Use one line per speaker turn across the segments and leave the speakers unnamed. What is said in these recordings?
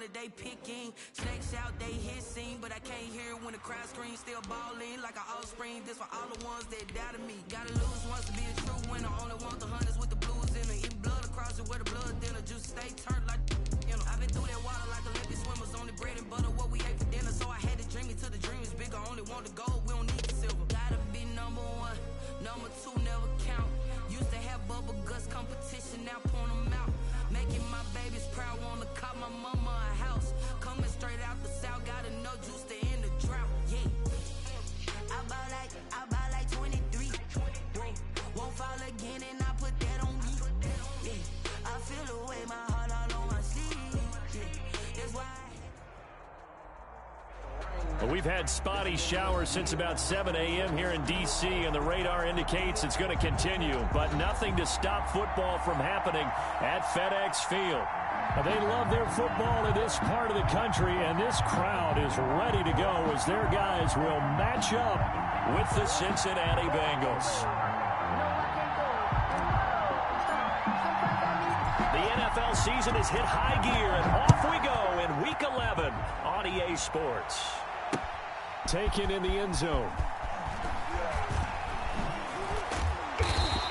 wanted, they picking. Snakes out, they hissing, but I can't hear when the crowd screams. Still balling like an offspring. This for all the ones that doubted me. Gotta lose once to be a true winner. Only want the hunters with the blues in it. Eating blood across it where the blood thinner. Juice stay turned like, you know. I've been through that water like Olympic swimmers. Only bread and butter what we ate for dinner. So I had to dream it till the dream is bigger. Only want the gold, we don't need the silver. Gotta be number one, number two never count. Used to have bubble guts competition, now point them out. Making my babies proud, wanna cop my mama a house. Coming straight out the south, gotta know juice to end the drought. Yeah, I bought like 23. Won't fall again, and I put that on me. Yeah, I feel the way, my heart all on my sleeve. Yeah, that's why.
Well, we've had spotty showers since about 7 a.m. here in D.C., and the radar indicates it's going to continue, but nothing to stop football from happening at FedEx Field.
They love their football in this part of the country, and this crowd is ready to go as their guys will match up
with the Cincinnati Bengals. The NFL season has hit high gear, and off we go in Week 11 on EA Sports.
Taken in the end zone.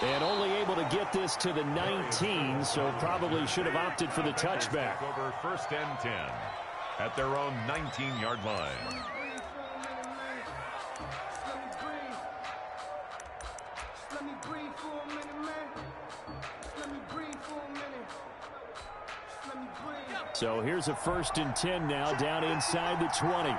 And only able to get this to the 19, so probably should have opted for the touchback.
Over 1st and 10 at their own 19-yard line.
So here's a 1st and 10 now, down inside the 20.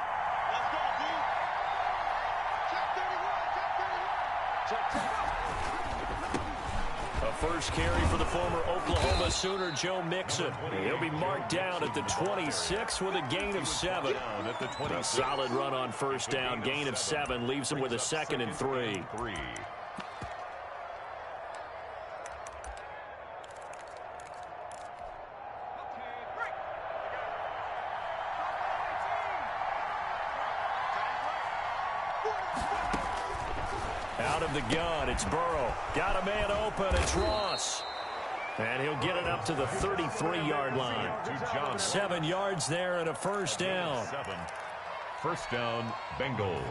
First carry for the former Oklahoma Sooner, Joe Mixon. He'll be marked down at the 26 with a gain of 7. A solid run on 1st down. Gain of 7 leaves him with a 2nd and 3. Out of the gun, it's Burrow. Got a man open, it's Ross. And he'll get it up to the 33-yard line. 7 yards there and a 1st down.
1st down, Bengals.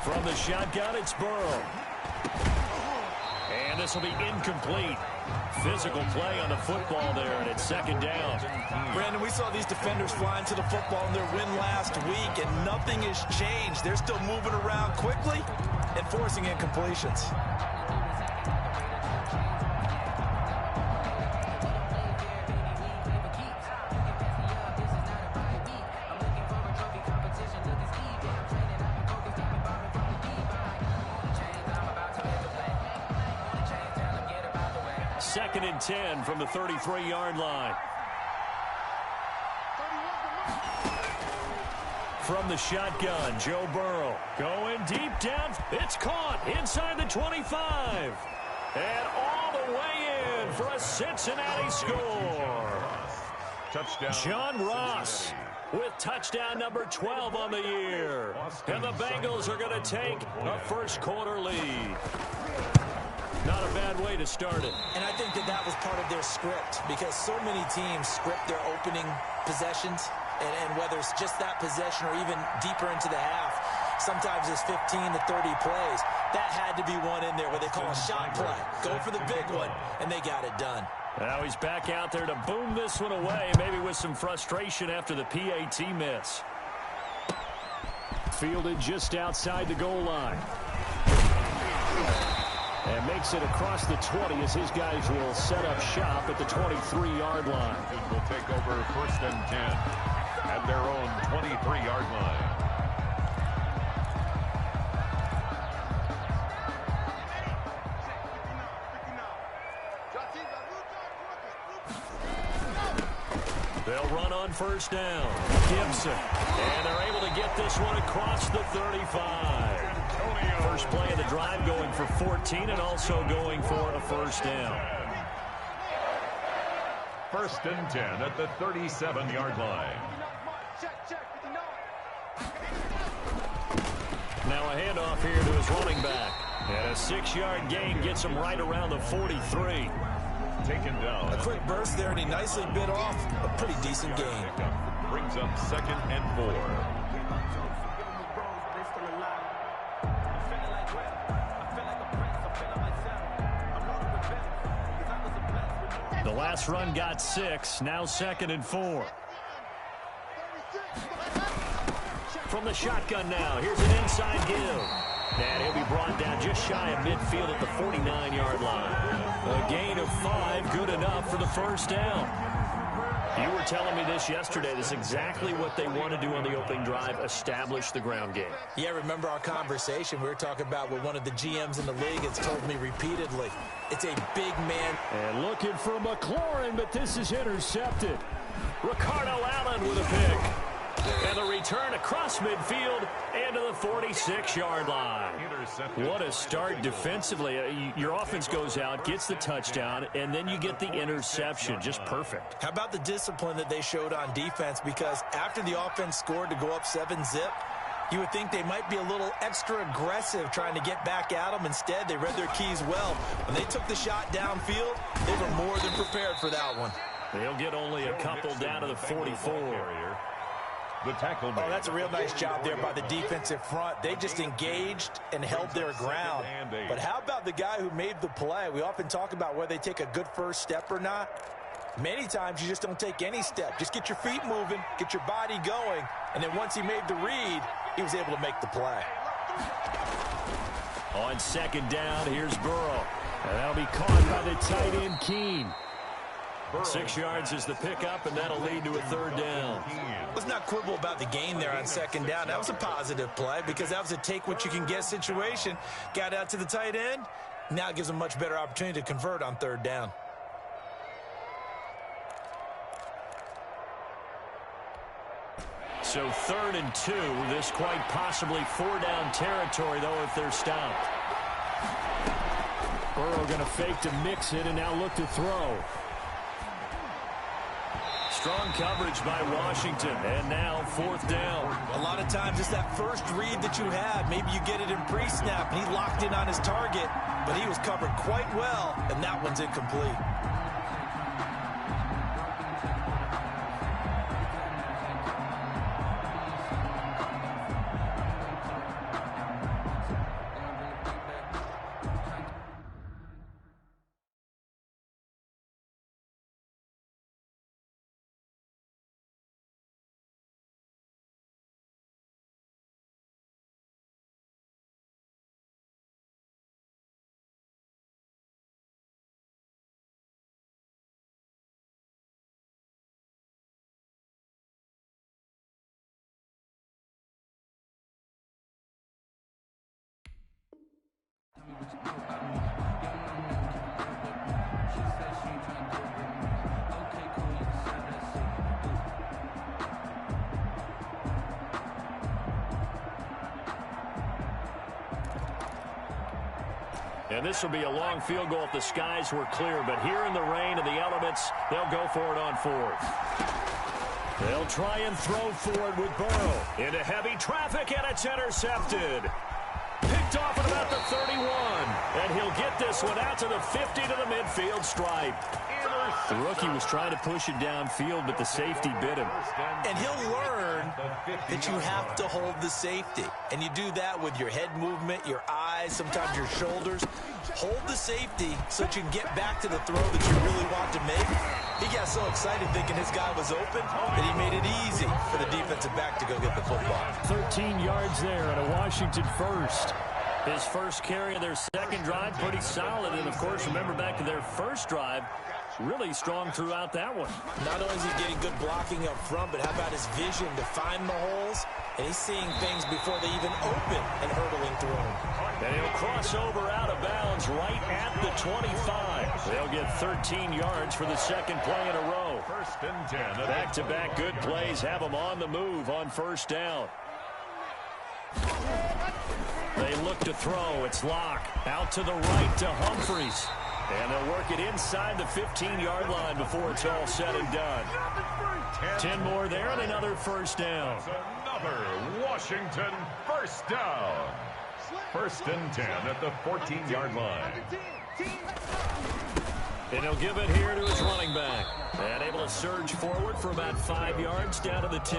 From the shotgun, it's Burrow. And this will be incomplete. Physical play on the football there, and it's 2nd down.
Brandon, we saw these defenders flying to the football in their win last week, and nothing has changed. They're still moving around quickly and forcing incompletions.
Second and 10 from the 33-yard line. From the shotgun, Joe Burrow going deep down. It's caught inside the 25. And all the way in for a Cincinnati score.
Touchdown.
John Ross with touchdown number 12 on the year. And the Bengals are going to take a 1st quarter lead. Not a bad way to start it.
And I think that was part of their script, because so many teams script their opening possessions, and whether it's just that possession or even deeper into the half, sometimes it's 15 to 30 plays. That had to be one in there where they call a shot play. Go for the big one, and they got it done.
Now he's back out there to boom this one away, maybe with some frustration after the PAT miss.
Fielded just outside the goal line. And makes it across the 20 as his guys will set up shop at the 23-yard line.
Will take over 1st and 10 at their own 23-yard line.
They'll run on 1st down. Gibson. And they're able to get this one across the 35. First play of the drive going for 14 and also going for a 1st down.
1st and 10 at the 37-yard line.
Now a handoff here to his running back. And a 6-yard gain gets him right around the 43.
Taken down.
A quick burst there, and he nicely bit off a pretty decent gain.
Brings up 2nd and 4.
The last run got 6. Now 2nd and 4. From the shotgun now. Here's an inside give. And he'll be brought down just shy of midfield at the 49-yard line. A gain of 5, good enough for the first down. You were telling me this yesterday. This is exactly what they want to do on the opening drive, establish the ground game.
Yeah, remember our conversation. We were talking about what one of the GMs in the league has told me repeatedly. It's a big man.
And looking for McLaurin, but this is intercepted.
Ricardo Allen with a pick. And the return across midfield and to the 46-yard line. What a start defensively. Your offense goes out, gets the touchdown, and then you get the interception. Just perfect.
How about the discipline that they showed on defense? Because after the offense scored to go up 7-zip, you would think they might be a little extra aggressive trying to get back at them. Instead, they read their keys well. When they took the shot downfield, they were more than prepared for that one.
They'll get only a couple down to the 44.
The tackle made.
Oh, that's a real nice job there by the defensive front. They just engaged and held their ground. But how about the guy who made the play? We often talk about whether they take a good first step or not. Many times you just don't take any step. Just get your feet moving, get your body going, and then once he made the read, he was able to make the play.
On 2nd down, here's Burrow.
And that'll be caught by the tight end, Keene.
6 yards is the pickup, and that'll lead to a 3rd down.
Let's not quibble about the gain there on 2nd down. That was a positive play because that was a take-what-you-can-get situation. Got out to the tight end. Now it gives them a much better opportunity to convert on 3rd down.
So 3rd and 2. This quite possibly 4-down territory, though, if they're stopped.
Burrow going to fake to mix it and now look to throw.
Strong coverage by Washington, and now 4th down.
A lot of times it's that first read that you have. Maybe you get it in pre-snap, and he locked in on his target, but he was covered quite well, and that one's incomplete.
And this will be a long field goal if the skies were clear. But here in the rain and the elements, they'll go for it on 4th. They'll try and throw forward with Burrow. Into heavy traffic, and it's intercepted. Picked off at about the 31. And he'll get this one out to the 50 to the midfield stripe. The rookie was trying to push it downfield, but the safety bit him.
And he'll learn that you have to hold the safety. And you do that with your head movement, your eyes, sometimes your shoulders. Hold the safety so that you can get back to the throw that you really want to make. He got so excited thinking his guy was open that he made it easy for the defensive back to go get the football.
13 yards there and a Washington first.
His first carry of their second drive, pretty solid. And, of course, remember back to their first drive, really strong throughout that one.
Not only is he getting good blocking up front, but how about his vision to find the holes? And he's seeing things before they even open and hurdling through them.
And he'll cross over out of bounds right at the 25. They'll get 13 yards for the second play in a row.
1st and 10.
Back-to-back good plays have them on the move on 1st down. They look to throw. It's Locke. Out to the right to Humphries. And they'll work it inside the 15-yard line before it's all said and done. 10 more there and another first down.
Another Washington first down. 1st and 10 at the 14-yard line.
And he'll give it here to his running back. And able to surge forward for about 5 yards down to the 10.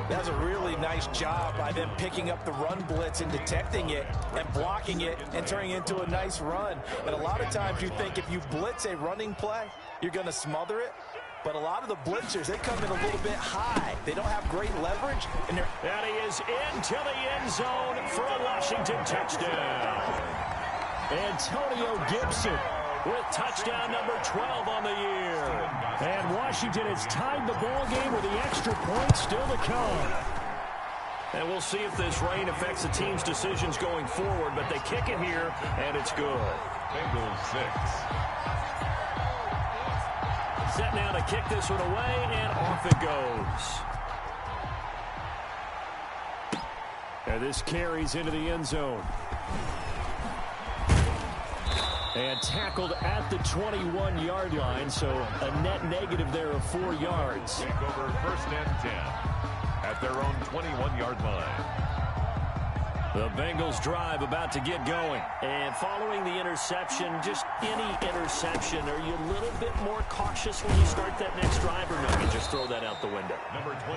That's a really nice job by them picking up the run blitz and detecting it and blocking it and turning it into a nice run. And a lot of times you think if you blitz a running play, you're going to smother it. But a lot of the blitzers, they come in a little bit high. They don't have great leverage. And
he is into the end zone for a Washington touchdown. Antonio Gibson with touchdown number 12 on the year. And Washington has tied the ball game with the extra point still to come. And we'll see if this rain affects the team's decisions going forward, but they kick it here, and it's good.
Bengals 6.
Set now to kick this one away, and off it goes. And this carries into the end zone. And tackled at the 21-yard line, so a net negative there of 4 yards.
Take over 1st and 10 at their own 21-yard line.
The Bengals drive about to get going. And following the interception, just any interception, are you a little bit more cautious when you start that next drive, or no, you just throw that out the window?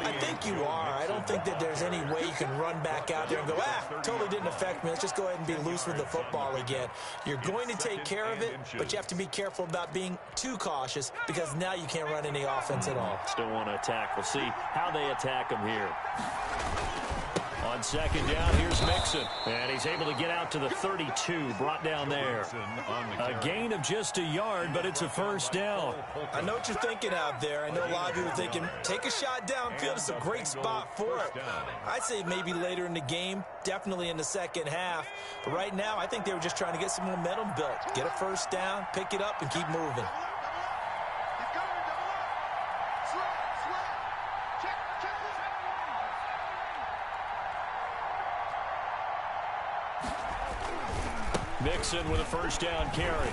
I think you are. I don't think that there's any way you can run back out there and go, totally didn't affect me. Let's just go ahead and be loose with the football again. You're going to take care of it, but you have to be careful about being too cautious because now you can't run any offense at all.
Still want to attack. We'll see how they attack them here. On 2nd down, here's Mixon. And he's able to get out to the 32, brought down there. A gain of just a yard, but it's a first down.
I know what you're thinking out there. I know a lot of you are thinking, take a shot downfield. It's a great spot for it. I'd say maybe later in the game, definitely in the second half. But right now, I think they were just trying to get some momentum built. Get a first down, pick it up, and keep moving.
Mixon with a first down carry.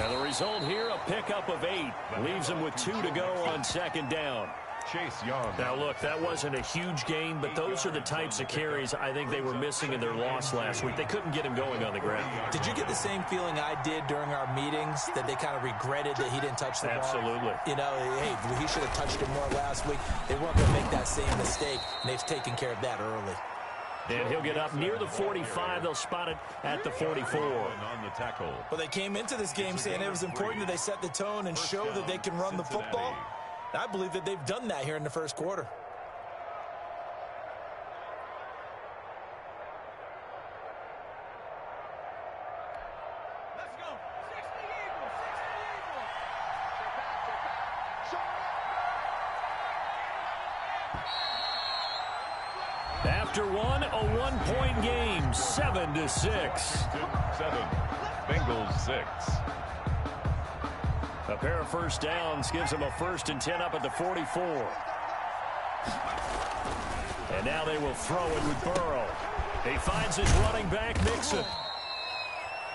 And the result here, a pickup of 8. Leaves him with 2 to go on 2nd down.
Chase Young.
Now, look, that wasn't a huge gain, but those are the types of carries I think they were missing in their loss last week. They couldn't get him going on the ground.
Did you get the same feeling I did during our meetings, that they kind of regretted that he didn't touch the ball?
Absolutely.
You know, hey, he should have touched it more last week. They weren't going to make that same mistake, and they've taken care of that early.
And he'll get up near the 45. They'll spot it at the 44.
On the tackle.
Well, they came into this game saying it was important that they set the tone and show that they can run the football. I believe that they've done that here in the first quarter.
Let's go. 60 Eagles. 60 Eagles.
After one, a one-point game, 7-6.
7. Bengals 6.
A pair of first downs gives him a 1st and 10 up at the 44. And now they will throw it with Burrow. He finds his running back, Mixon.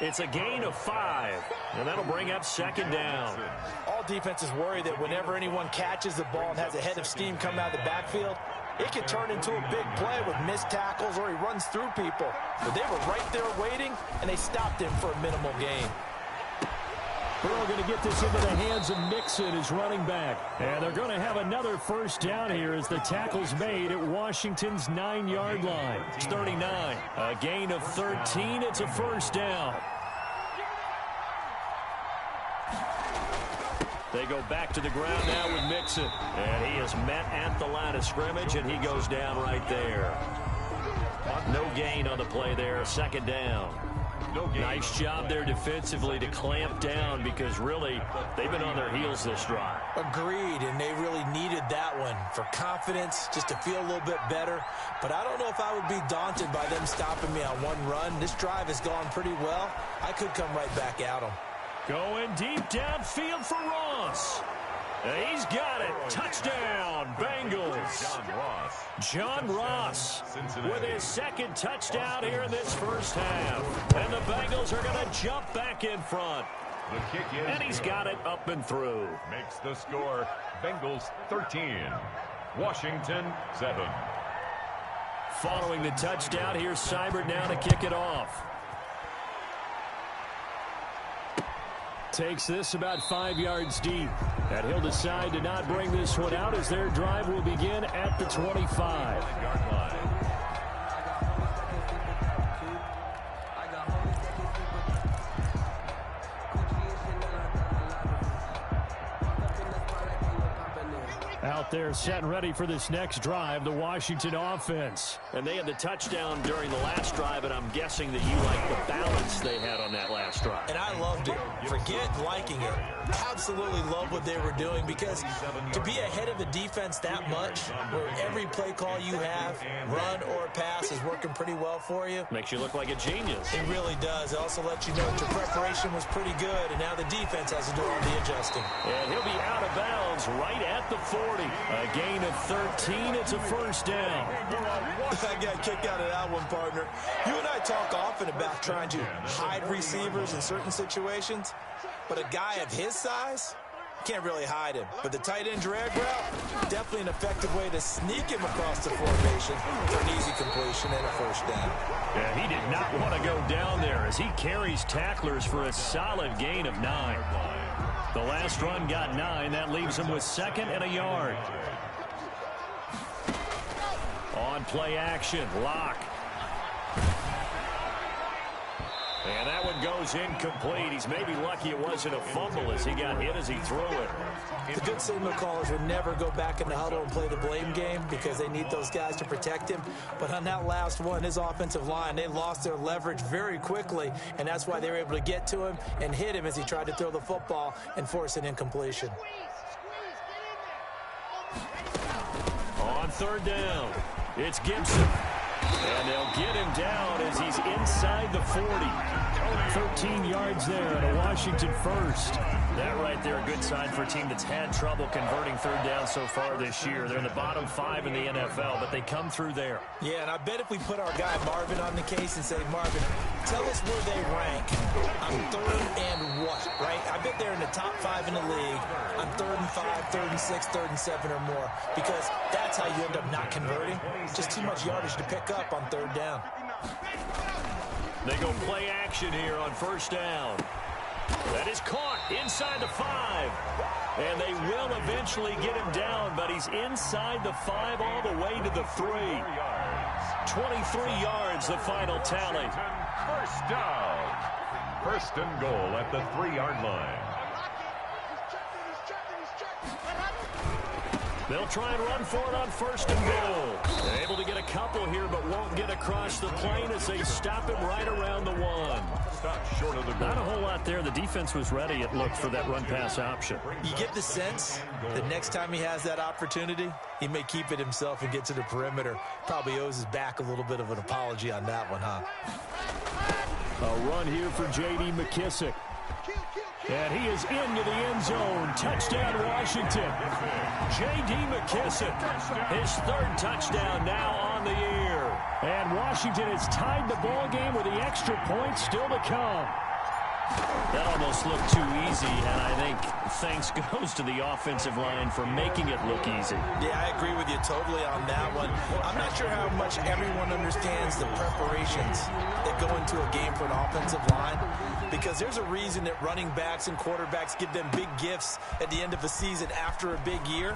It's a gain of 5, and that'll bring up 2nd down.
All defenses worry that whenever anyone catches the ball and has a head of steam coming out of the backfield, it can turn into a big play with missed tackles or he runs through people. But they were right there waiting, and they stopped him for a minimal gain.
Burrow going to get this into the hands of Mixon, his running back. And they're going to have another first down here as the tackle's made at Washington's 9-yard line.
It's 39. A gain of 13. It's a first down. They go back to the ground now with Mixon. And he is met at the line of scrimmage, and he goes down right there. No gain on the play there. 2nd down. Nice job there defensively to clamp down because really they've been on their heels this drive.
Agreed, and they really needed that one for confidence, just to feel a little bit better. But I don't know if I would be daunted by them stopping me on one run. This drive has gone pretty well. I could come right back at them.
Going deep downfield for Ross. He's got it. Touchdown, Bengals. John Ross with his 2nd touchdown here in this first half. And the Bengals are going to jump back in front.
The kick is
And he's got it up and through.
Makes the score Bengals 13, Washington 7.
Following the touchdown, here's Seibert now to kick it off.
Takes this about 5 yards deep. And he'll decide to not bring this one out as their drive will begin at the 25.
Yard line.
Out there set and ready for this next drive, the Washington offense.
And they had the touchdown during the last drive, and I'm guessing that you like the balance they had on that last drive.
And I loved it. Forget liking it. Absolutely love what they were doing, because to be ahead of a defense that much, where every play call you have, run or pass, is working pretty well for you.
Makes you look like a genius.
It really does. It also lets you know that your preparation was pretty good, and now the defense has to do all the adjusting.
And he'll be out of bounds right at the 40. A gain of 13. It's a first down.
I got a kick out of that one, partner. You and I talk often about trying to hide receivers in certain situations, but a guy of his size, can't really hide him. But the tight end drag route, definitely an effective way to sneak him across the formation for an easy completion and a first down.
Yeah, he did not want to go down there as he carries tacklers for a solid gain of 9. The last run got 9. That leaves him with 2nd and a yard. On play action, Lock. And that one goes incomplete. He's maybe lucky it wasn't a fumble as he got hit as he threw it.
The good signal callers would never go back in the huddle and play the blame game because they need those guys to protect him. But on that last one, his offensive line, they lost their leverage very quickly, and that's why they were able to get to him and hit him as he tried to throw the football and force an incompletion.
On 3rd down, it's Gibson. And they'll get him down as he's inside the 40.
13 yards there and a Washington first.
That right there, a good sign for a team that's had trouble converting 3rd down so far this year. They're in the bottom 5 in the NFL, but they come through there.
Yeah, and I bet if we put our guy Marvin on the case and say, Marvin, tell us where they rank on 3rd and what, right? I bet they're in the top 5 in the league on 3rd and 5, 3rd and 6, 3rd and 7 or more, because that's how you end up not converting. Just too much yardage to pick up on 3rd down.
They go play action here on 1st down. That is caught inside the 5. And they will eventually get him down, but he's inside the 5 all the way to the 3. 23 yards, the final tally.
First down. 1st and goal at the 3-yard line.
They'll try and run for it on 1st and goal. They're able to get a couple here, but won't get across the plane as they stop him right around the 1.
Stop short of the goal.
Not a whole lot there. The defense was ready, it looked, for that run-pass option.
You get the sense that next time he has that opportunity, he may keep it himself and get to the perimeter. Probably owes his back a little bit of an apology on that one, huh?
A run here for J.D. McKissick. And he is into the end zone. Touchdown, Washington. J.D. McKissick, his 3rd touchdown now on the year. And Washington has tied the ball game with the extra point still to come.
That almost looked too easy, and I think thanks goes to the offensive line for making it look easy.
Yeah, I agree with you totally on that one. I'm not sure how much everyone understands the preparations that go into a game for an offensive line, because there's a reason that running backs and quarterbacks give them big gifts at the end of a season after a big year.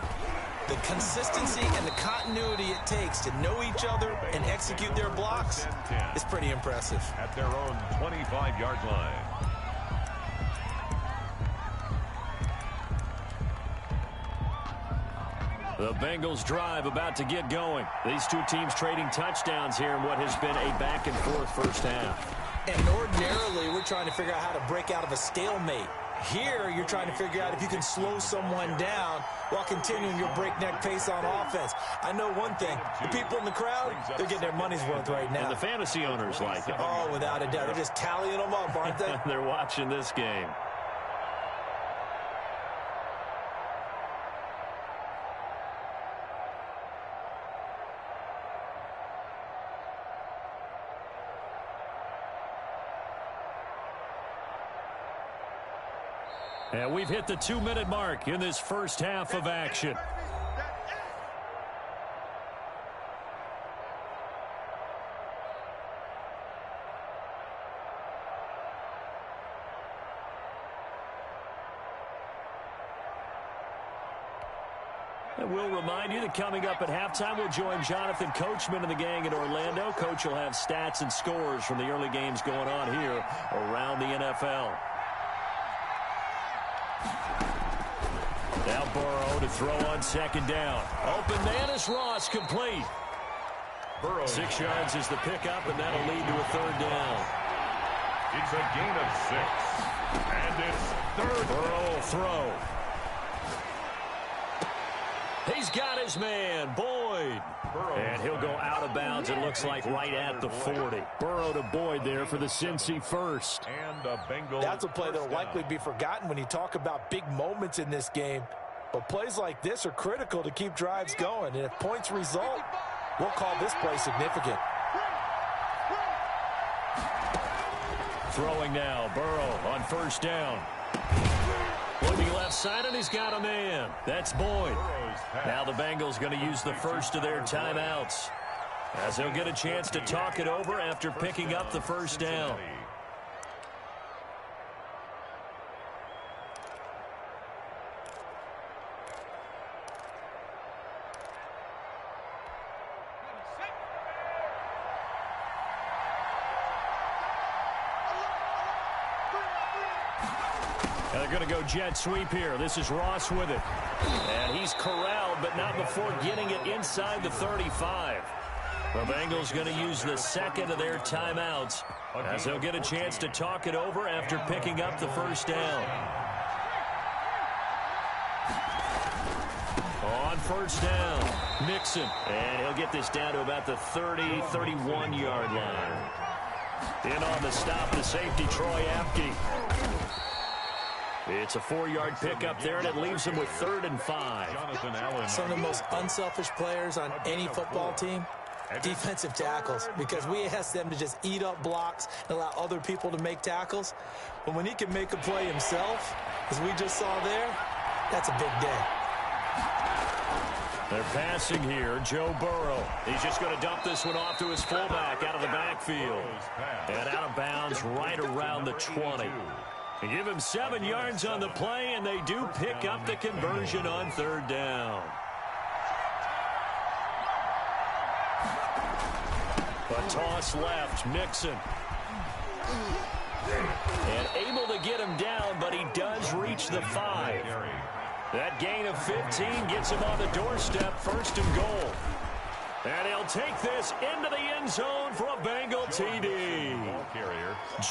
The consistency and the continuity it takes to know each other and execute their blocks is pretty impressive.
At their own 25-yard line.
The Bengals drive about to get going. These two teams trading touchdowns here in what has been a back-and-forth first half.
And ordinarily, we're trying to figure out how to break out of a stalemate. Here, you're trying to figure out if you can slow someone down while continuing your breakneck pace on offense. I know one thing. The people in the crowd, they're getting their money's worth right now.
And the fantasy owners like it.
Oh, without a doubt. They're just tallying them up, aren't they?
They're watching this game.
And we've hit the 2-minute mark in this first half of action. And we'll remind you that coming up at halftime, we'll join Jonathan Coachman and the gang in Orlando. Coach will have stats and scores from the early games going on here around the NFL. Now Burrow to throw on second down. Open man is Ross, complete.
Burrow.
6 yards is the pickup, and that'll lead to a third down.
It's a gain of 6. And it's third.
Burrow will throw. He's got his man, Boyd. And he'll go out of bounds, it looks like, right at the 40. Burrow to Boyd there for the Cincy first.
And the Bengals.
That's a play that will likely be forgotten when you talk about big moments in this game. But plays like this are critical to keep drives going. And if points result, we'll call this play significant.
Throwing now, Burrow on first down. Looking left side, and he's got a man. That's Boyd. Now the Bengals going to use the first of their timeouts, as they'll get a chance to talk it over after picking up the first down. They're going to go jet sweep here. This is Ross with it. And he's corralled, but not before getting it inside the 35. The Bengals going to use the second of their timeouts, as they'll get a chance to talk it over after picking up the first down. On first down, Mixon. And he'll get this down to about the 30, 31-yard line. In on the stop, the safety, Troy Apke. It's a 4-yard pickup there, and it leaves him with 3rd and 5.
Jonathan Allen.
Some of the most unselfish players on any football team, defensive tackles, because we ask them to just eat up blocks and allow other people to make tackles. But when he can make a play himself, as we just saw there, that's a big day.
They're passing here, Joe Burrow. He's just going to dump this one off to his fullback out of the backfield. And out of bounds right around the 20. They give him 7 yards on the play, and they do pick up the conversion on third down. A toss left, Mixon. And able to get him down, but he does reach the 5. That gain of 15 gets him on the doorstep, 1st and goal. And he'll take this into the end zone for a Bengal TD.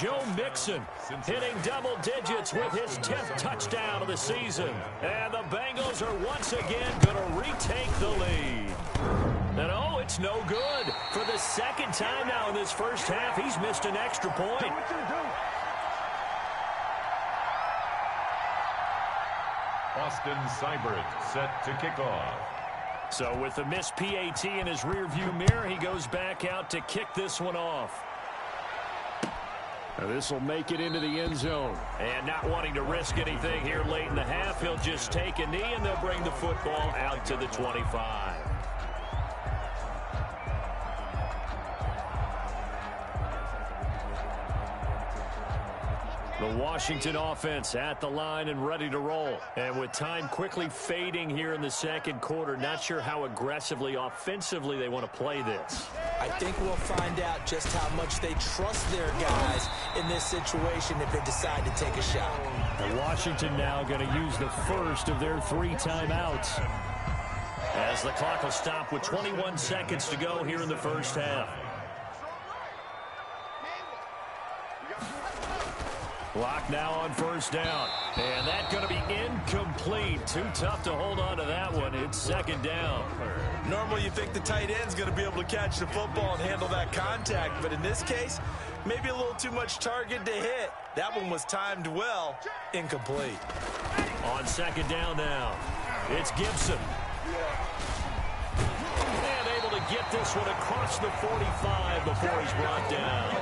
Joe Mixon hitting double digits with his 10th touchdown of the season. And the Bengals are once again going to retake the lead. And oh, it's no good. For the second time now in this first half, he's missed an extra point.
Austin Seibert set to kick off.
So with the missed PAT in his rearview mirror, he goes back out to kick this one off. Now this will make it into the end zone. And not wanting to risk anything here late in the half, he'll just take a knee, and they'll bring the football out to the 25. The Washington offense at the line and ready to roll. And with time quickly fading here in the second quarter, not sure how aggressively, offensively they want to play this.
I think we'll find out just how much they trust their guys in this situation if they decide to take a shot.
And Washington now going to use the first of their 3 timeouts, as the clock will stop with 21 seconds to go here in the first half. Clock now on first down. And that's going to be incomplete. Too tough to hold on to that one. It's second down.
Normally you think the tight end's going to be able to catch the football and handle that contact. But in this case, maybe a little too much target to hit. That one was timed well. Incomplete.
On second down now, it's Gibson. And able to get this one across the 45 before he's brought down.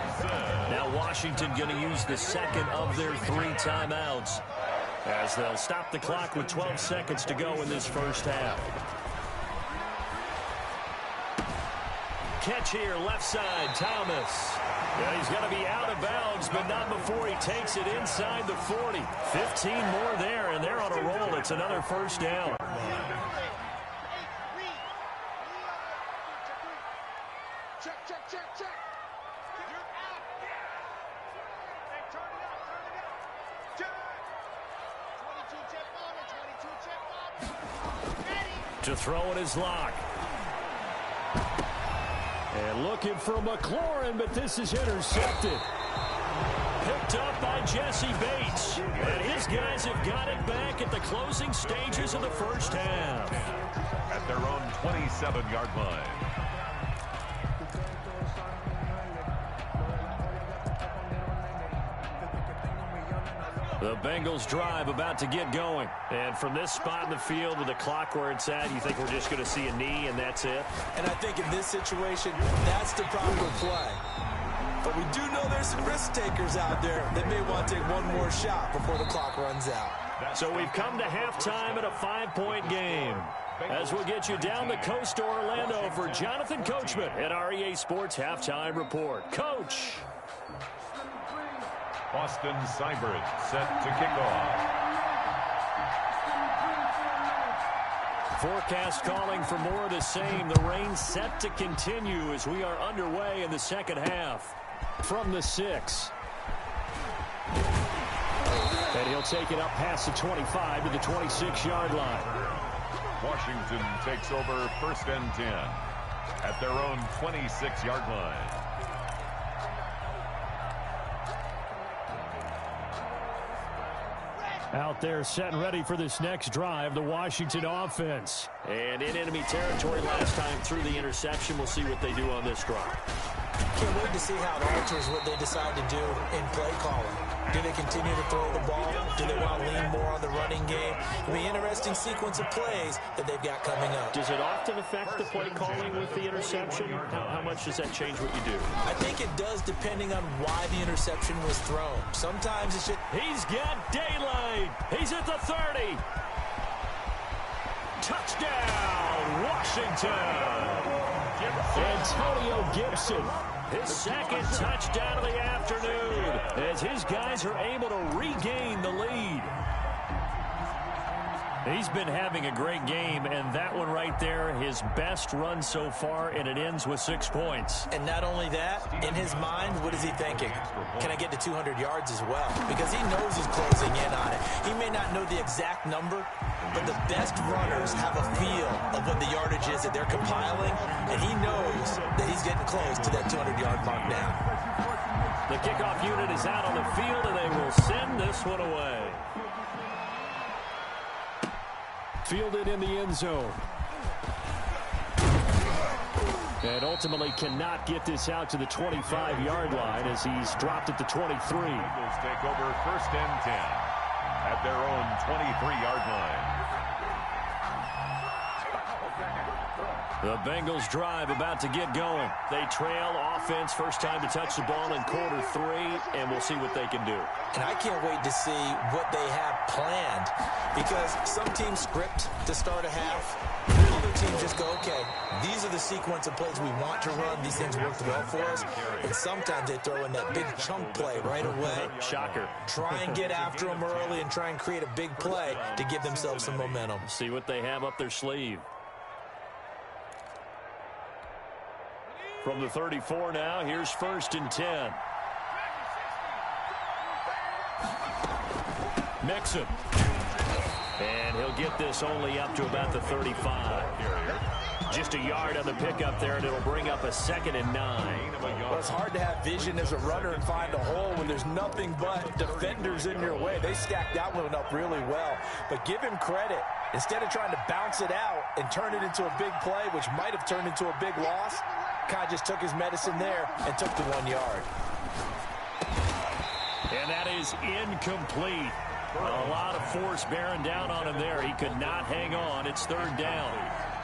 Now Washington going to use the second of their 3 timeouts, as they'll stop the clock with 12 seconds to go in this first half. Catch here, left side, Thomas. Yeah, he's going to be out of bounds, but not before he takes it inside the 40. 15 more there, and they're on a roll. It's another first down. To throw it is Locke. And looking for McLaurin, but this is intercepted. Picked up by Jesse Bates. And his guys have got it back at the closing stages of the first half.
At their own 27-yard line.
The Bengals drive about to get going. And from this spot in the field with the clock where it's at, you think we're just going to see a knee and that's it?
And I think in this situation, that's the proper play. But we do know there's some risk takers out there that may want to take one more shot before the clock runs out.
So we've come to halftime in a 5-point game. As we'll get you down the coast to Orlando for Jonathan Coachman at our EA Sports Halftime Report. Coach!
Austin Seibert set to kick off.
Forecast calling for more of the same. The rain set to continue as we are underway in the second half. From the 6. And he'll take it up past the 25 to the 26-yard line.
Washington takes over 1st and 10 at their own 26-yard line.
Out there set and ready for this next drive, the Washington offense. And in enemy territory last time through the interception. We'll see what they do on this drive.
Can't wait to see how it alters what they decide to do in play calling. Do they continue to throw the ball? Do they want to lean more on the running game? It'll be an interesting sequence of plays that they've got coming up.
Does it often affect the play calling with the interception? How much does that change what you do?
I think it does depending on why the interception was thrown. Sometimes it's just...
He's got daylight. He's at the 30. Touchdown, Washington. Antonio Gibson. His second touchdown of the afternoon as his guys are able to regain the lead. He's been having a great game, and that one right there, his best run so far, and it ends with 6 points.
And not only that, in his mind, what is he thinking? Can I get to 200 yards as well? Because he knows he's closing in on it. He may not know the exact number, but the best runners have a feel of what the yardage is that they're compiling, and he knows that he's getting close to that 200-yard mark now.
The kickoff unit is out on the field, and they will send this one away. Fielded in the end zone. And ultimately cannot get this out to the 25-yard line as he's dropped at the 23.
Eagles take over 1st and 10 at their own 23-yard line.
The Bengals drive about to get going. They trail offense, first time to touch the ball in quarter 3, and we'll see what they can do.
And I can't wait to see what they have planned, because some teams script to start a half. Other teams just go, okay, these are the sequence of plays we want to run. These things worked well for us. And sometimes they throw in that big chunk play right away.
Shocker.
Try and get after them early and try and create a big play to give themselves some momentum.
See what they have up their sleeve. From the 34 now, here's 1st and 10. Mixon. And he'll get this only up to about the 35. Just a yard on the pickup there, and it'll bring up a 2nd and 9.
Well, it's hard to have vision as a runner and find a hole when there's nothing but defenders in your way. They stacked that one up really well. But give him credit. Instead of trying to bounce it out and turn it into a big play, which might have turned into a big loss, kind of just took his medicine there and took the 1 yard.
And that is incomplete. A lot of force bearing down on him there. He could not hang on. It's 3rd down.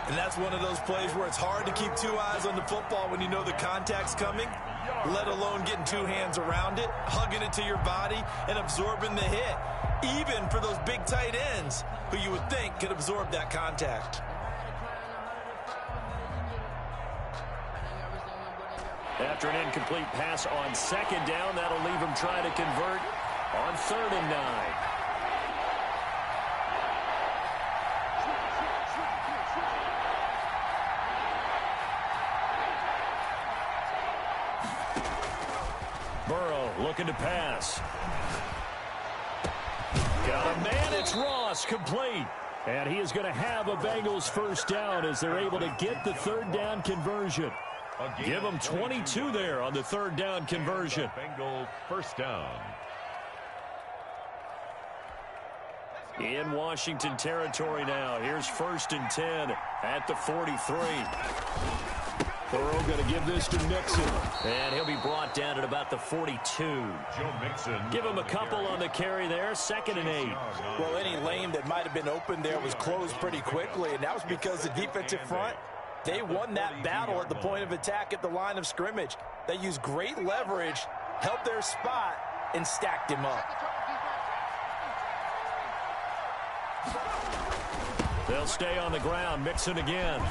And that's one of those plays where it's hard to keep two eyes on the football when you know the contact's coming, let alone getting two hands around it, hugging it to your body, and absorbing the hit, even for those big tight ends who you would think could absorb that contact.
After an incomplete pass on second down, that'll leave him trying to convert on 3rd and 9. Burrow looking to pass. Got a man, it's Ross, complete. And he is going to have a Bengals first down as they're able to get the 3rd down conversion. Give them 22 there on the 3rd down conversion.
Bengal first down.
In Washington territory now. Here's 1st and 10 at the 43. Burrow going to give this to Mixon. And he'll be brought down at about the 42.
Joe Mixon.
Give him a couple on the carry there. 2nd and 8.
Well, any lane that might have been open there was closed pretty quickly, and that was because the defensive front, they won that battle at the point of attack at the line of scrimmage. They used great leverage, helped their spot, and stacked him up.
They'll stay on the ground. Mixon again.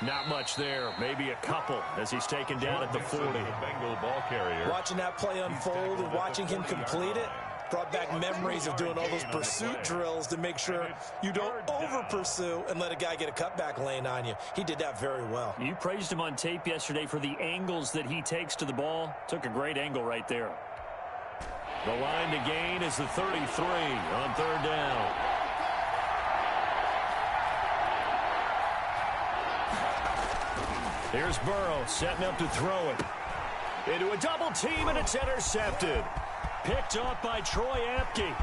Not much there. Maybe a couple as he's taken down at the 40.
Bengal ball carrier.
Watching that play unfold and watching him complete it brought back memories of doing all those pursuit drills to make sure you don't over-pursue and let a guy get a cutback lane on you. He did that very well.
You praised him on tape yesterday for the angles that he takes to the ball. Took a great angle right there. The line to gain is the 33 on 3rd down. Here's Burrow setting up to throw it. Into a double team, and it's intercepted. Picked off by Troy Apke.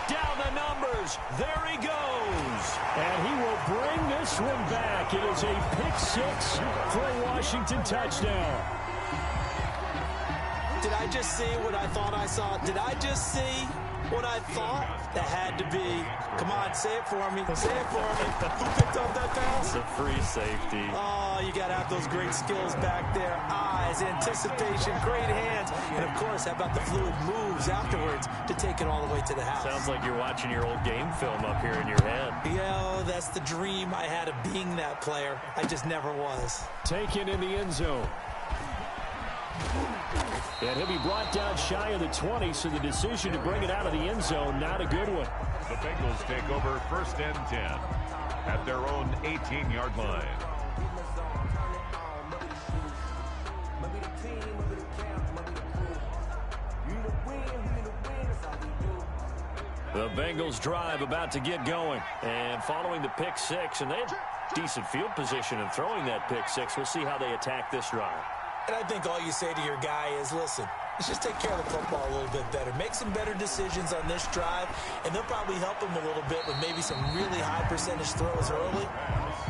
Down the numbers. There he goes.
And he will bring this one back. It is a pick-6 for a Washington touchdown.
Did I just see what I thought I saw? Did I just see what I thought? That had to be. Come on, say it for me. Say it for me. Who picked up that pass?
It's a free safety.
Oh, you got to have those great skills back there. Eyes, anticipation, great hands. And, of course, how about the fluid moves afterwards to take it all the way to the house?
Sounds like you're watching your old game film up here in your head.
Yeah, that's the dream I had of being that player. I just never was.
Taken in the end zone. And he'll be brought down shy of the 20, so the decision to bring it out of the end zone, not a good one.
The Bengals take over 1st and 10 at their own 18-yard line.
The Bengals drive about to get going. And following the pick 6, and they had decent field position in throwing that pick 6. We'll see how they attack this drive.
And I think all you say to your guy is, listen, let's just take care of the football a little bit better. Make some better decisions on this drive, and they'll probably help him a little bit with maybe some really high percentage throws early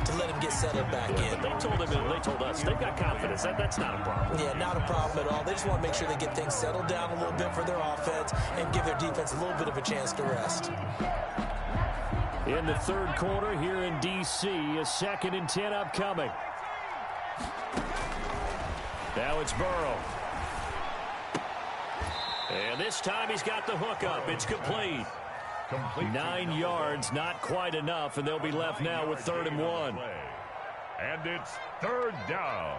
to let him get settled back in.
But they told him, and they told us, they've got confidence. That's not a problem.
Yeah, not a problem at all. They just want to make sure they get things settled down a little bit for their offense and give their defense a little bit of a chance to rest.
In the 3rd quarter here in D.C., a 2nd and 10 upcoming. Now it's Burrow. And this time he's got the hook up. It's complete. 9 yards, not quite enough, and they'll be left now with 3rd and 1.
And it's 3rd down.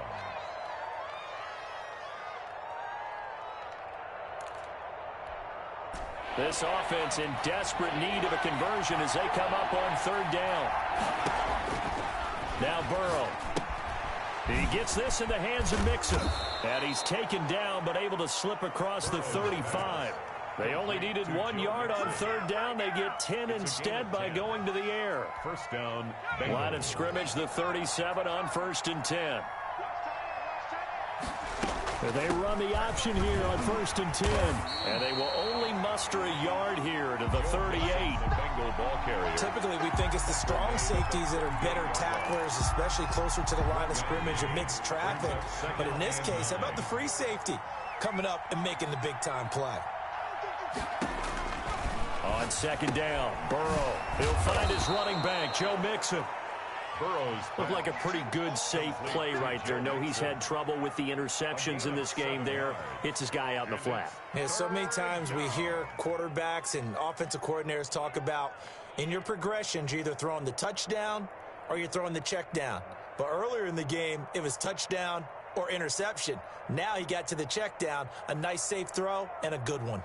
This offense in desperate need of a conversion as they come up on 3rd down. Now Burrow. He gets this in the hands of Mixon. And he's taken down but able to slip across the 35. They only needed 1 yard on 3rd down. They get 10 instead by going to the air.
First down.
Line of scrimmage, the 37 on 1st and 10.
They run the option here on 1st and 10.
And they will only muster a yard here to the 38.
Bengal ball carrier.
Typically, we think it's the strong safeties that are better tacklers, especially closer to the line of scrimmage amidst traffic. But in this case, how about the free safety coming up and making the big-time play?
On second down, Burrow. He'll find his running back, Joe Mixon.
Burrow's
Looked like a pretty good, safe play right there. No, he's had trouble with the interceptions in this game there. Hits his guy out in the flat.
Yeah, so many times we hear quarterbacks and offensive coordinators talk about in your progressions, you're either throwing the touchdown or you're throwing the check down. But earlier in the game, it was touchdown or interception. Now he got to the check down, a nice safe throw, and a good one.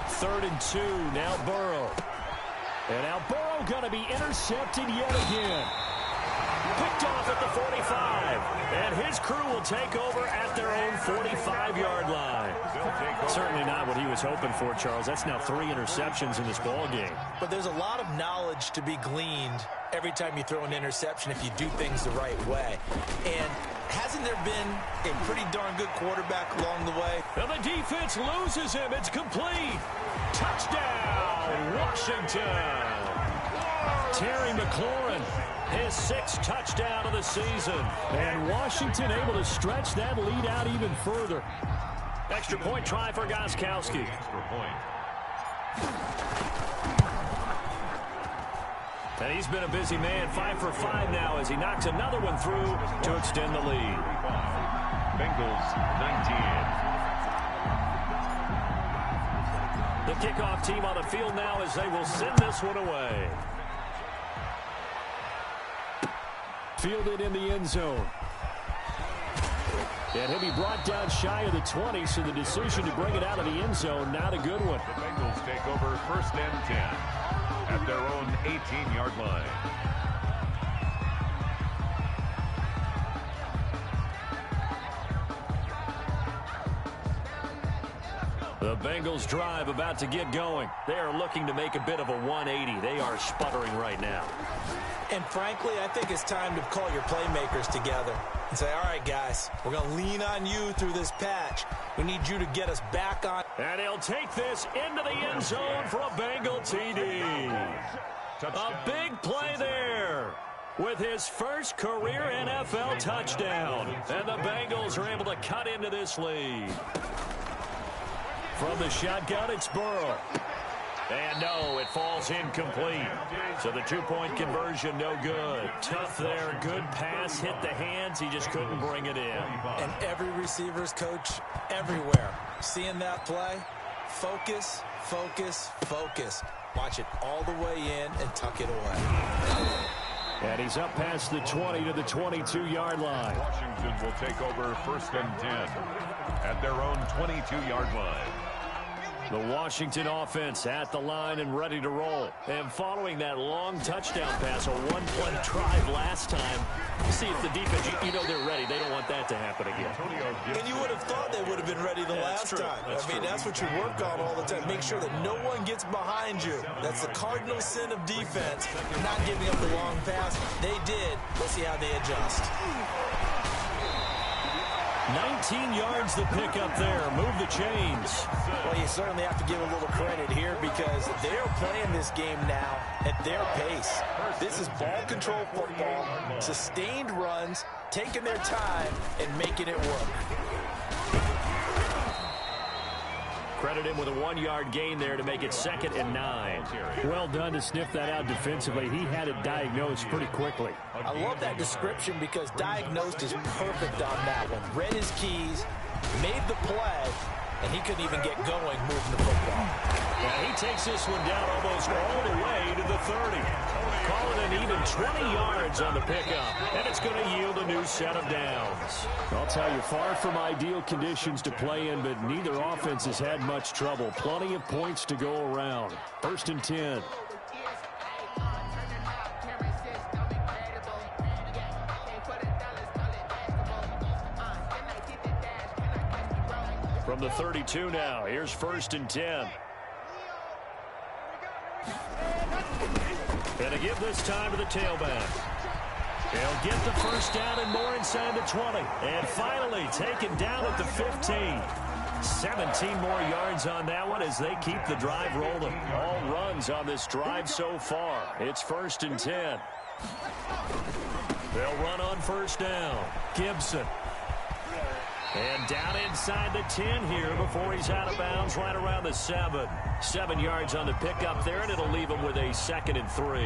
Third and 2, now Burrow. And now Burrow going to be intercepted yet again. Picked off at the 45. And his crew will take over at their own 45-yard line. Certainly not what he was hoping for, Charles. That's now 3 interceptions in this ball game.
But there's a lot of knowledge to be gleaned every time you throw an interception if you do things the right way. And hasn't there been a pretty darn good quarterback along the way?
And the defense loses him. It's complete. Touchdown, Washington. Terry McLaurin, his 6th touchdown of the season. And Washington able to stretch that lead out even further. Extra point try for Gostkowski.
extra point.
And he's been a busy man, 5 for 5 now as he knocks another one through to extend the lead.
Bengals 19.
The kickoff team on the field now as they will send this one away. Fielded in the end zone. And he'll be brought down shy of the 20, so the decision to bring it out of the end zone, not a good one.
The Bengals take over 1st and 10 at their own 18-yard line.
The Bengals drive about to get going. They are looking to make a bit of a 180. They are sputtering right now.
And frankly, I think it's time to call your playmakers together and say, all right, guys, we're going to lean on you through this patch. We need you to get us back on.
And he'll take this into the end zone for a Bengal TD. A big play there with his first career NFL touchdown. And the Bengals are able to cut into this lead. From the shotgun, it's Burrow. And no, it falls incomplete. So the 2-point conversion, no good. Tough there, good pass, hit the hands. He just couldn't bring it in.
And every receiver's coach everywhere. Seeing that play, focus, focus, focus. Watch it all the way in and tuck it away.
And he's up past the 20 to the 22-yard line.
Washington will take over 1st and 10 at their own 22-yard line.
The Washington offense at the line and ready to roll. And following that long touchdown pass, a one-play drive last time. See if the defense, you know they're ready. They don't want that to happen again.
And you would have thought they would have been ready the last time. That's what you work on all the time. Make sure that no one gets behind you. That's the cardinal sin of defense, not giving up the long pass. They did. Let's see how they adjust.
19 yards to pick up there. Move the chains.
Well, you certainly have to give a little credit here because they're playing this game now at their pace. This is ball control football, sustained runs, taking their time, and making it work.
Credit him with a 1-yard gain there to make it 2nd and 9. Well done to sniff that out defensively. He had it diagnosed pretty quickly.
I love that description because diagnosed is perfect on that one. Read his keys, made the play, and he couldn't even get going moving the football.
And he takes this one down almost all the way to the 30. Call it an even 20 yards on the pickup, and it's going to yield a new set of downs. I'll tell you, far from ideal conditions to play in, but neither offense has had much trouble. Plenty of points to go around. 1st and 10. From the 32 now, here's 1st and 10. And to give this time to the tailback. He'll get the first down and more inside the 20. And finally taken down at the 15. 17 more yards on that one as they keep the drive rolling. All runs on this drive so far. It's 1st and 10. They'll run on first down. Gibson. And down inside the 10 here before he's out of bounds right around the 7. 7 yards on the pickup there, and it'll leave him with a 2nd and 3.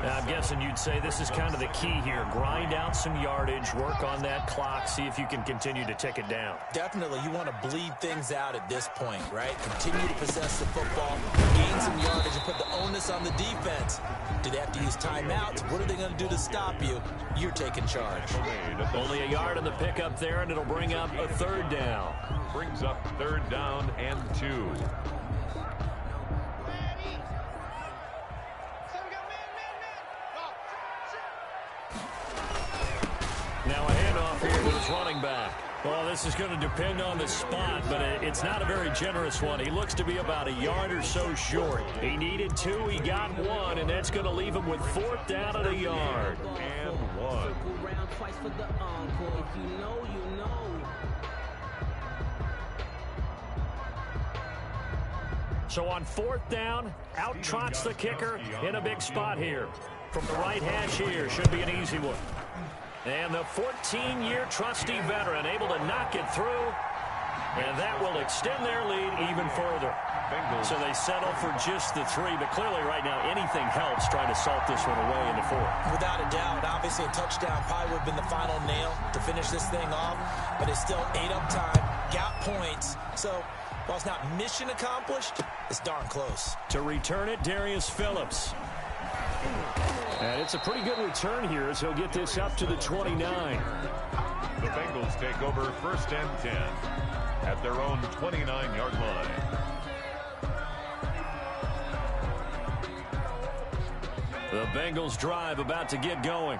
Now, I'm guessing you'd say this is kind of the key here. Grind out some yardage, work on that clock, see if you can continue to tick it down.
Definitely, you want to bleed things out at this point, right? Continue to possess the football, gain some yardage, and put the onus on the defense. Do they have to use timeouts? What are they going to do to stop you? You're taking charge.
Only a yard on the pickup there, and it'll bring up a 3rd down.
Brings up 3rd down and 2.
Now a handoff here to his running back. Well, this is going to depend on the spot, but it's not a very generous one. He looks to be about a yard or so short. He needed 2, he got 1, and that's going to leave him with 4th down and a yard.
And 1.
So on 4th down, out trots the kicker in a big spot here. From the right hash here, should be an easy one. And the 14-year trusty veteran able to knock it through. And that will extend their lead even further. So they settle for just the 3, but clearly right now anything helps trying to salt this one away in the 4th.
Without a doubt, obviously a touchdown probably would have been the final nail to finish this thing off, but it's still 8 up time, got points. So while it's not mission accomplished, it's darn close.
To return it, Darius Phillips. And it's a pretty good return here as he'll get this up to the 29.
The Bengals take over 1st and 10 at their own 29-yard line.
The Bengals drive about to get going.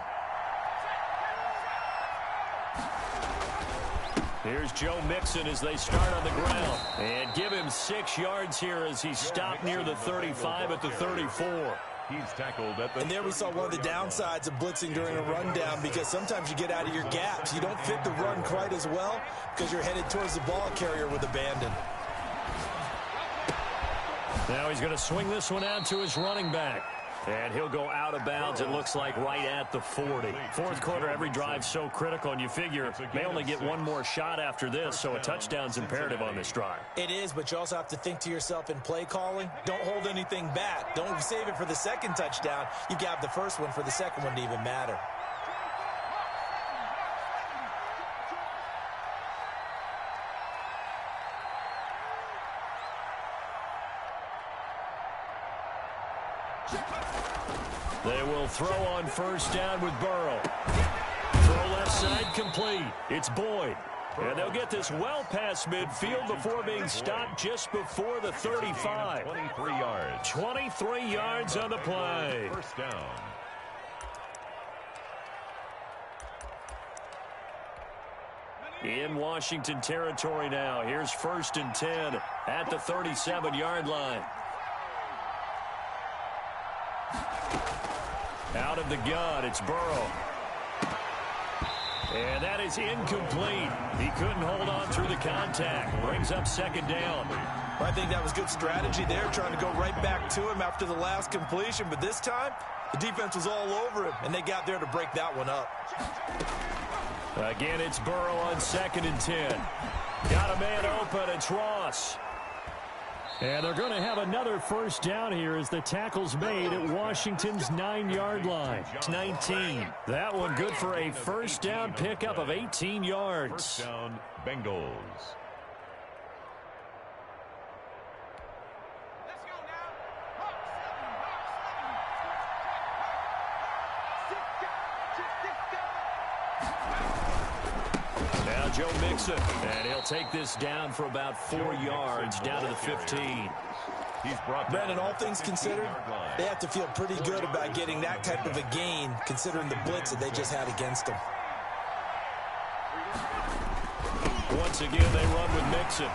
Here's Joe Mixon as they start on the ground. And give him 6 yards here as he's stopped near the 35 at the 34.
He's tackled at the...
And there we saw one of the downsides of blitzing during a rundown, because sometimes you get out of your gaps. You don't fit the run quite as well because you're headed towards the ball carrier with abandon.
Now he's going to swing this one out to his running back. And he'll go out of bounds, it looks like, right at the 40. 4th quarter, every drive's so critical, and you figure may only get one more shot after this, so a touchdown's imperative on this drive.
It is, but you also have to think to yourself in play calling, don't hold anything back. Don't save it for the 2nd touchdown. You got the 1st one for the 2nd one to even matter.
They will throw on 1st down with Burrow. Throw left side complete. It's Boyd. And they'll get this well past midfield before being stopped just before the 35.
23 yards.
23 yards on the play.
1st down.
In Washington territory now. Here's 1st and 10 at the 37-yard line. Out of the gun, it's Burrow. And that is incomplete. He couldn't hold on through the contact. Brings up 2nd down.
I think that was good strategy there, trying to go right back to him after the last completion. But this time, the defense was all over him, and they got there to break that one up.
Again, it's Burrow on 2nd and 10. Got a man open. It's Ross. And they're going to have another 1st down here as the tackle's made at Washington's 9-yard line. It's 19. That one good for a 1st down pickup of 18 yards.
1st down, Bengals.
Let's go now.
Now Joe Mixon, and he'll take this down for about 4 yards, down to the 15.
He's brought
Brandon, all things considered, they have to feel pretty good about getting that type of a gain, considering the blitz that they just had against them.
Once again, they run with Mixon.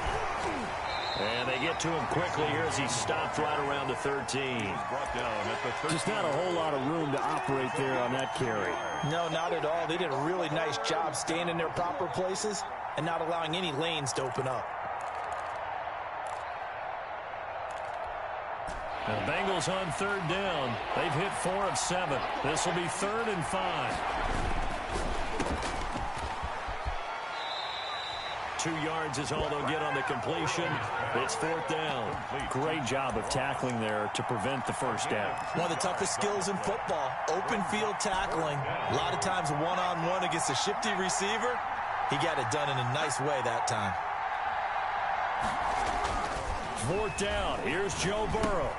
And they get to him quickly here as he stopped right around the 13.
brought down at the 13.
Just not a whole lot of room to operate there on that carry.
No, not at all. They did a really nice job staying in their proper places and not allowing any lanes to open up.
The Bengals on 3rd down. They've hit 4 of 7. This will be 3rd and 5.
2 yards is all they'll get on the completion. It's 4th down.
Great job of tackling there to prevent the first down.
One of the toughest skills in football, open field tackling. A lot of times one-on-one against a shifty receiver. He got it done in a nice way that time.
4th down. Here's Joe Burrow.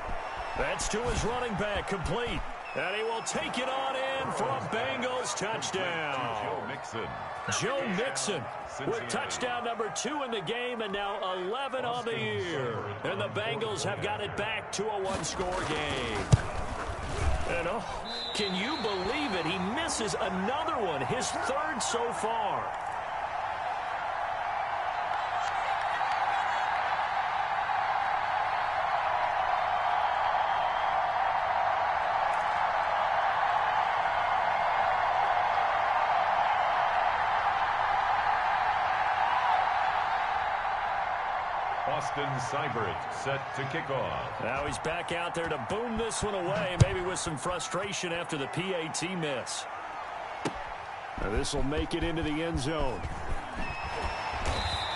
That's to his running back, complete. And he will take it on in for a Bengals touchdown. Joe Mixon with touchdown number 2 in the game, and now 11 on the year. And the Bengals have got it back to a 1-score game. And can you believe it? He misses another one, his 3rd so far.
Austin Seibert set to kick off.
Now he's back out there to boom this one away, maybe with some frustration after the PAT miss. Now this will make it into the end zone.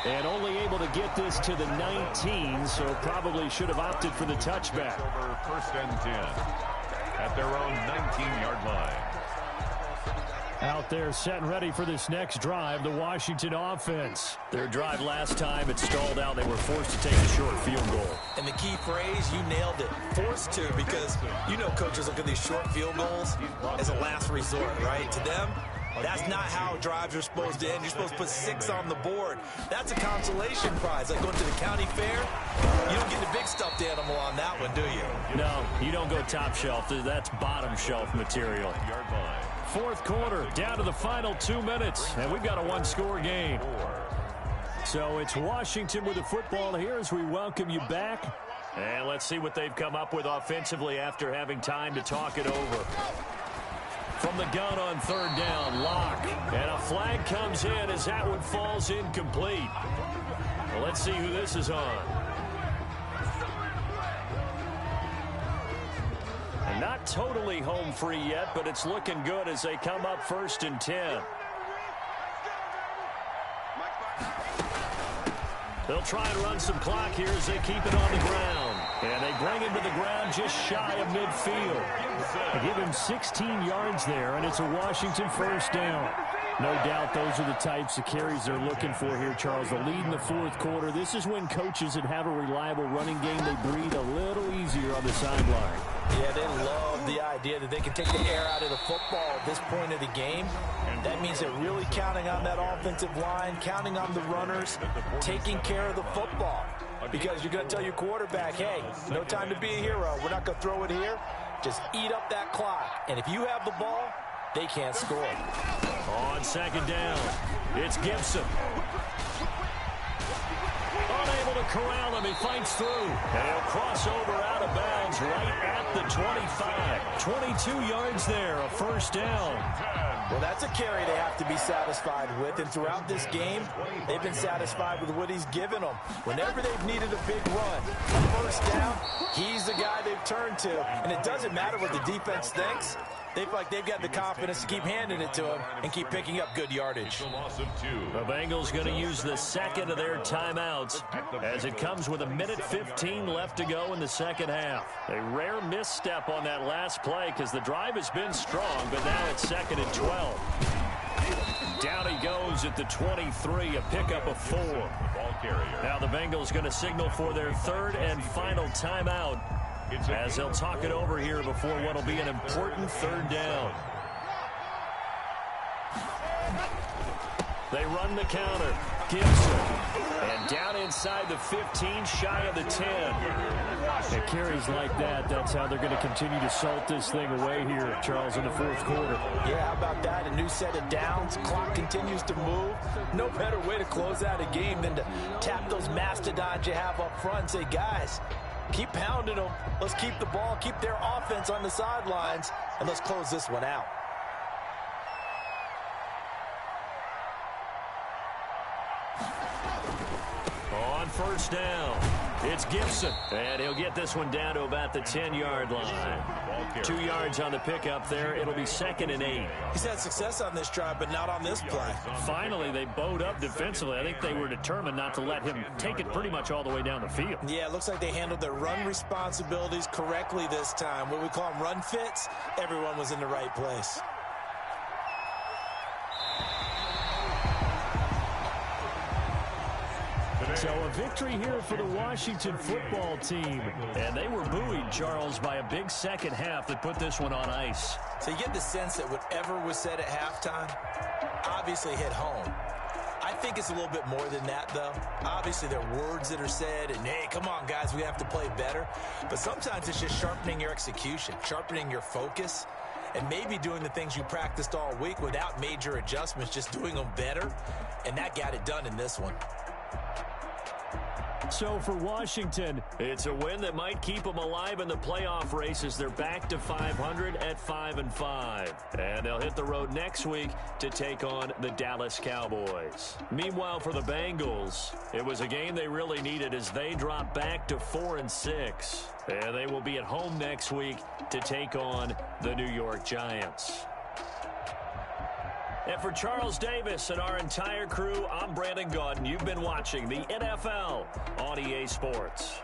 And only able to get this to the 19, so probably should have opted for the touchback.
Over 1st and 10 at their own 19-yard line.
Out there set and ready for this next drive, the Washington offense. Their drive last time, it stalled out. They were forced to take a short field goal.
And the key phrase, you nailed it. Forced to, because you know coaches look at these short field goals as a last resort, right? To them, that's not how drives are supposed to end. You're supposed to put 6 on the board. That's a consolation prize. Like going to the county fair, you don't get the big stuffed animal on that one, do you?
No, you don't go top shelf. That's bottom shelf material. 4th quarter, down to the final 2 minutes, and we've got a 1-score game. So it's Washington with the football here as we welcome you back. And let's see what they've come up with offensively after having time to talk it over. From the gun on 3rd down, Lock. And a flag comes in as that one falls incomplete. Well, let's see who this is on. And not totally home free yet, but it's looking good as they come up 1st and 10. They'll try and run some clock here as they keep it on the ground. And they bring him to the ground just shy of midfield. They give him 16 yards there, and it's a Washington 1st down. No doubt those are the types of carries they're looking for here, Charles. The lead in the 4th quarter. This is when coaches that have a reliable running game, they breathe a little easier on the sideline.
Yeah, they love the idea that they can take the air out of the football at this point of the game. That means they're really counting on that offensive line, counting on the runners, taking care of the football. Because you're going to tell your quarterback, hey, no time to be a hero. We're not going to throw it here. Just eat up that clock. And if you have the ball, they can't score.
On 2nd down, it's Gibson. Unable to corral him, he fights through. And he'll cross over out of bounds right at the 25. 22 yards there, a 1st down.
Well, that's a carry they have to be satisfied with. And throughout this game, they've been satisfied with what he's given them. Whenever they've needed a big run, a 1st down, he's the guy they've turned to. And it doesn't matter what the defense thinks. They feel like they've got the confidence to keep handing it to him and keep picking up good yardage.
The Bengals going to use the 2nd of their timeouts as it comes with 1:15 left to go in the 2nd half. A rare misstep on that last play because the drive has been strong, but now it's 2nd and 12. Down he goes at the 23, a pickup of 4. Now the Bengals going to signal for their 3rd and final timeout as they'll talk it over here before what will be an important 3rd down. They run the counter. Gibson. And down inside the 15, shy of the 10. It carries like that. That's how they're going to continue to salt this thing away here, Charles, in the 4th quarter.
Yeah, how about that? A new set of downs. Clock continues to move. No better way to close out a game than to tap those mastodons you have up front and say, guys, keep pounding them. Let's keep the ball, keep their offense on the sidelines, and let's close this one out.
On 1st down,
It's Gibson, and he'll get this one down to about the 10-yard line. 2 yards on the pickup there. It'll be 2nd and 8.
He's had success on this drive, but not on this play.
Finally, they bowed up defensively. I think they were determined not to let him take it pretty much all the way down the field.
Yeah, it looks like they handled their run responsibilities correctly this time. What we call them run fits, everyone was in the right place.
So a victory here for the Washington football team. And they were buoyed, Charles, by a big second half that put this one on ice.
So you get the sense that whatever was said at halftime obviously hit home. I think it's a little bit more than that, though. Obviously, there are words that are said, and, hey, come on, guys, we have to play better. But sometimes it's just sharpening your execution, sharpening your focus, and maybe doing the things you practiced all week without major adjustments, just doing them better, and that got it done in this one.
So for Washington,
it's a win that might keep them alive in the playoff race as they're back to 500 at 5-5. And they'll hit the road next week to take on the Dallas Cowboys. Meanwhile, for the Bengals, it was a game they really needed as they drop back to 4-6. And they will be at home next week to take on the New York Giants. And for Charles Davis and our entire crew, I'm Brandon Gaudin. You've been watching the NFL on EA Sports.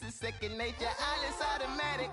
Second nature, all is automatic.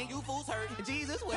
You fools hurt. Jesus will.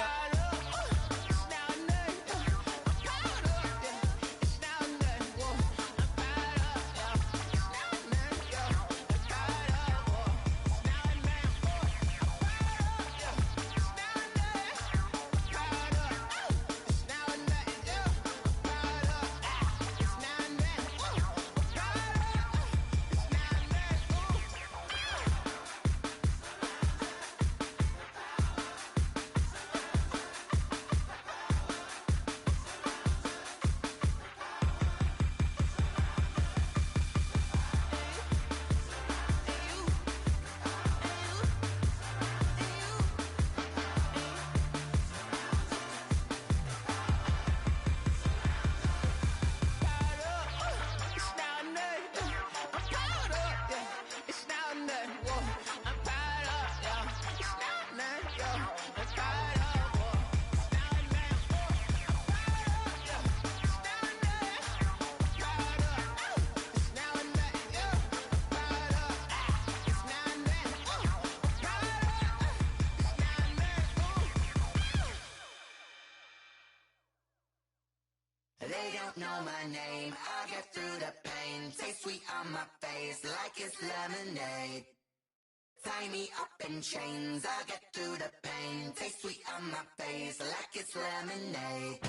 They don't know my name, I get through the pain. Taste sweet on my face like it's lemonade. Tie me up in chains, I get through the pain. Taste sweet on my face like it's lemonade.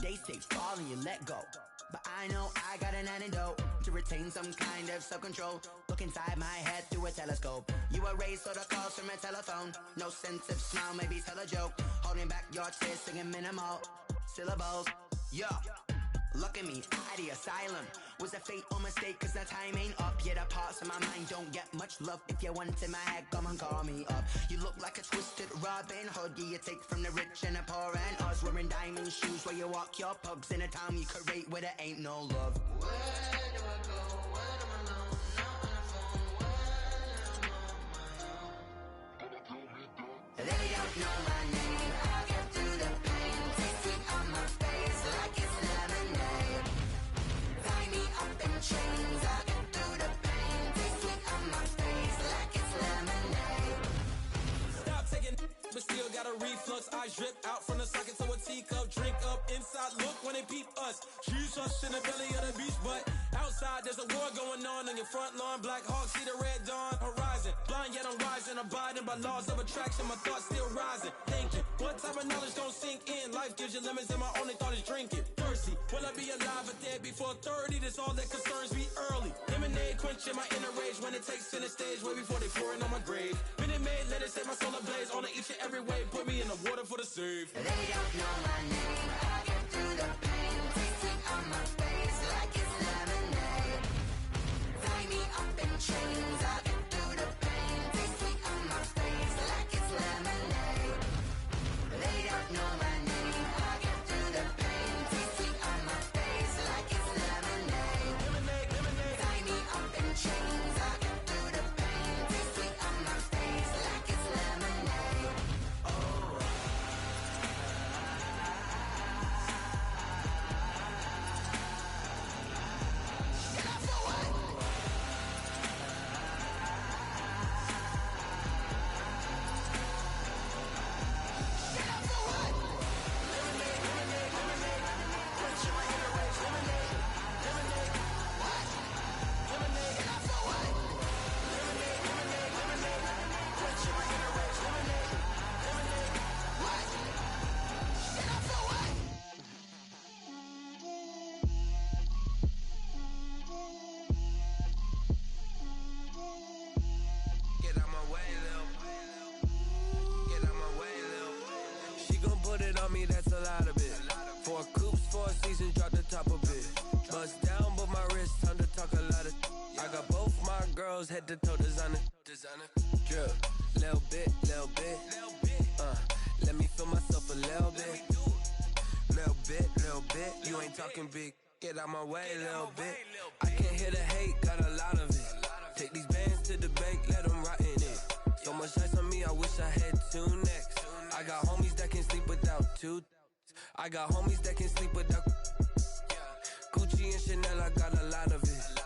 They say fall and you let go, but I know I got an antidote to retain some kind of self-control. Look inside my head through a telescope. You erase all the calls from a telephone. No sense of smile, maybe tell a joke. Holding back your tears, singing minimal syllables. Yeah, look at me, out the asylum. Was a fate or mistake, cause the time ain't up. Yet the parts of my mind don't get much love. If you want in my head, come and call me up. You look like a twisted Robin Hood. Yeah, you take from the rich and the poor and us. Wearing diamond shoes where you walk your pugs. In a town you create where there ain't no love. Where do I go when I'm alone? Not on the phone, when I'm on my own. They don't know my name, I get through the pain. Taste sweet on my face like it's lemonade. Tie me up in chains, I get through the pain. Taste sweet on my face like it's lemonade.
Stop taking, but still got a reflux. Eyes drip out from the socket to a teacup. Drink up inside, look when they peep us. Choose us in the belly of the beach, but outside there's a war going on in your front lawn. Black Hawk, see the red dawn horizon. Blind yet I'm rising, abiding by laws of attraction. My thoughts still rising, thinking what type of knowledge don't sink in. Life gives you limits and my only thought is drinking. Thirsty, will I be alive or dead before 30? That's all that concerns me early. Lemonade quenching my inner rage when it takes center stage, way before they pouring on my grave. Minute Maid, let it set my soul ablaze. On each and every way, put me in the water for the save.
They don't know my name, I get through the pain. Taste sweet on my face like it's lemonade. Tie me up in chains, I get through the pain. Taste sweet on my face like it's lemonade. They don't know my name, I get through the pain. Taste sweet on my face like it's lemonade.
Lemonade, lemonade.
Tie me up in chains, I get through the pain. Taste sweet on my face like it's lemonade.
Get out my way, Lil. Get out my way, Lil. She gon' put it on me, that's a lot of it. 4 coops, 4 seasons, drop the top a bit. Bust down, but my wrist, time to talk a lot of. I got both my girls, head to toe designer. Drip, little bit, little bit. Let me feel myself a little bit. Little bit. You ain't talking big. Get out my way, little bit. I can't hear the hate, got a lot of it. Take these bands to the bank, let them rot in it. So much ice on me, I wish I had 2 necks. I got homies that can sleep without 2. I got homies that can sleep without Gucci and Chanel, I got a lot of it.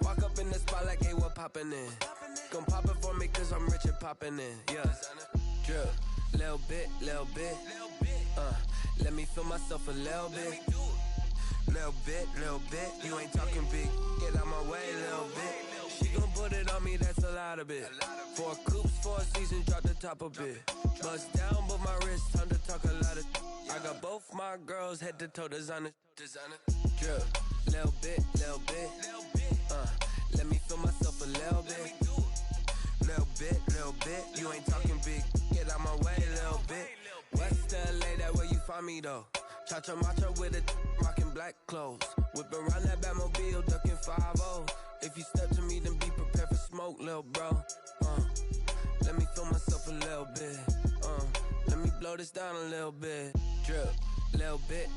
Walk up in the spot like, hey, what poppin' in? Gon' pop it for me cause I'm rich and poppin' in, yeah. Drip, little bit. Let me feel myself a little bit. Little bit. You ain't talking big. Get out my way, little bit. She gon' put it on me, that's a lot of it. 4 coops, 4 seasons, drop the top a bit. Bust down, but my wrist, time to talk a lot of. I got both my girls, head to toe designer. Drip, little bit. Let me feel myself a little bit. Little bit. You ain't talking big. Get out my way, little bit. West LA, that where you find me though. Cha-cha matcha with a rockin' black clothes. Whip around that Batmobile, ducking 5-0. If you step to me, then be prepared for smoke, lil' bro. Let me feel myself a little bit. Let me blow this down a little bit. Drip, little bit.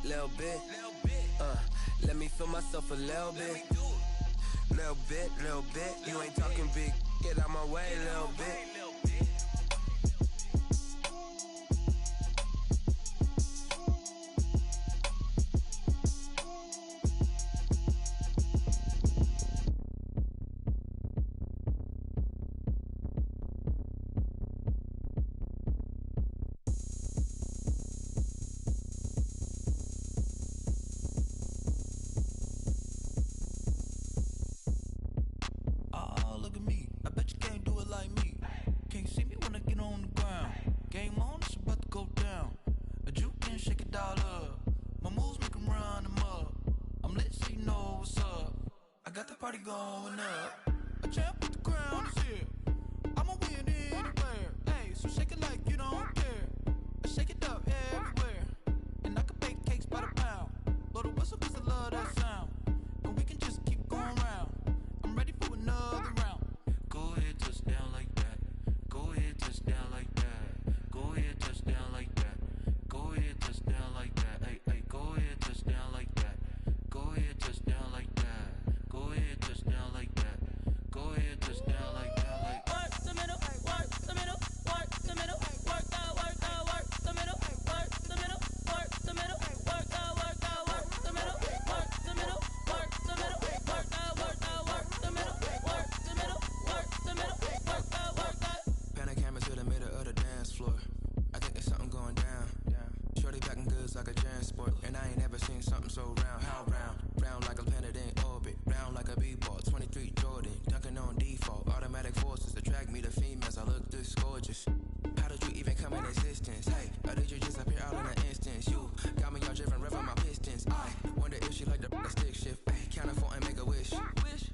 Let me feel myself a little bit. Little bit. You ain't talking big. Get out my way, little bit.
get on the ground. Game on, it's about to go down. A juke and shake it all up. My moves make them run them up. I'm lit so you know what's up. I got the party going up. A champ with the crown is here. I'ma win anywhere. Hey, so shake it like you don't care. I shake it up everywhere. And I can bake cakes by the pound. Blow the whistle cause I love that sound. And we can just keep going round. I'm ready for another round. Go ahead, touch down like that. Go ahead, touch down like that. Go ahead, touch down like that. Go ahead, touch down like that. Hey, hey, go ahead, touch down like that. Go ahead, touch down like that. Go ahead, touch down like that. Go ahead, touch down like that. Like
work the middle, work the middle, work the middle, work the middle, work the middle, work the middle, work the middle, work the middle, work the middle, work the middle, work the middle, work the middle, work the.
Pan a camera to the middle of the dance floor. I think there's something going down. Shorty packing goods like a transport, and I ain't never seen something so round. How round? Round like a planet in orbit, round like a b-ball. 23 Jordan, dunking on default. Automatic forces attract me to females. I look this gorgeous. How did you even come in existence? Hey, or did you just appear out in an instance? You got me all driven, revving my pistons. I wonder if she like the stick shift. Hey, count her 4 and make a wish.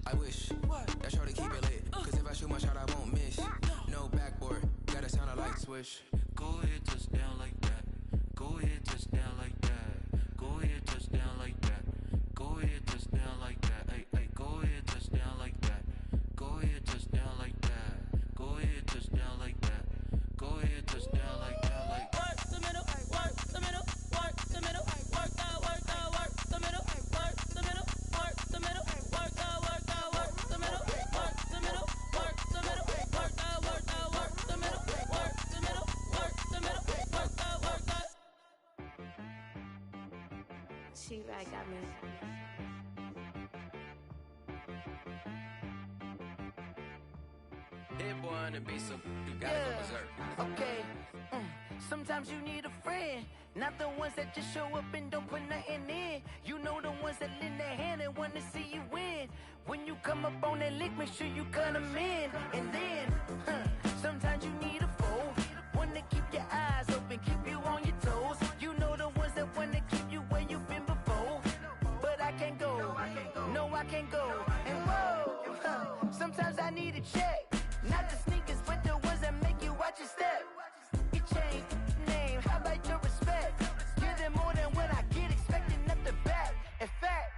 I wish that shorty keep it lit. Cause if I shoot my shot, I won't miss. No backboard, gotta sound a light switch.
Go ahead, touch down like that. Go ahead, touch down like that. Go ahead, touch down like that. Go ahead, touch down like that. Hey, hey, go ahead, touch down like that. Go ahead, touch down like that. Go ahead, touch down like that. Go ahead, touch down like that. Like
Work the middle, work the middle, work the middle, work the middle, work the middle, work the middle, work the middle, work the middle, work the middle, work the middle, work the middle, work the middle, work the.
She right got me.
Hit boy on the beat, so you gotta go berserk.
Okay. Sometimes you need a friend, not the ones that just show up and don't put nothing in. You know the ones that lend their hand and want to see you win. When you come up on that lick, make sure you cut them in. And then, sometimes you need a foe, one to keep your eyes open, keep you on your toes. You know the ones that want to keep you where you've been before. But I can't go, no I can't go. And whoa, sometimes I need a check, not the sneakers, but the ones that make you watch your step. Your chain, name, how about your respect? Give them more than what I get, expecting up the back. In fact,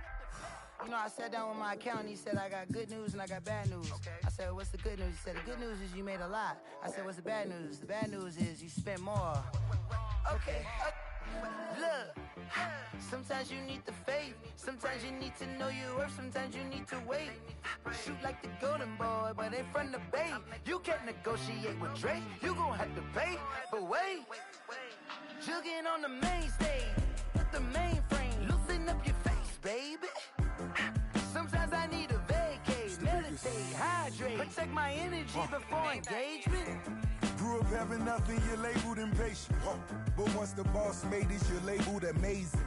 you know, I sat down with my accountant, he said I got good news and I got bad news. I said, what's the good news? He said, the good news is you made a lot. I said, what's the bad news? The bad news is you spent more. Okay, look, sometimes you need the faith, sometimes you need to know your worth, sometimes you need to wait. Shoot like the golden boy, but in front of the bay. You can't negotiate with Drake, you gon' have to pay. But wait, jugging on the main stage, with the mainframe, loosen up your face, baby. Sometimes I need a vacate, meditate, hydrate, protect my energy before engagement.
Grew up having nothing, you're labeled impatient. But once the boss made it, you're labeled amazing.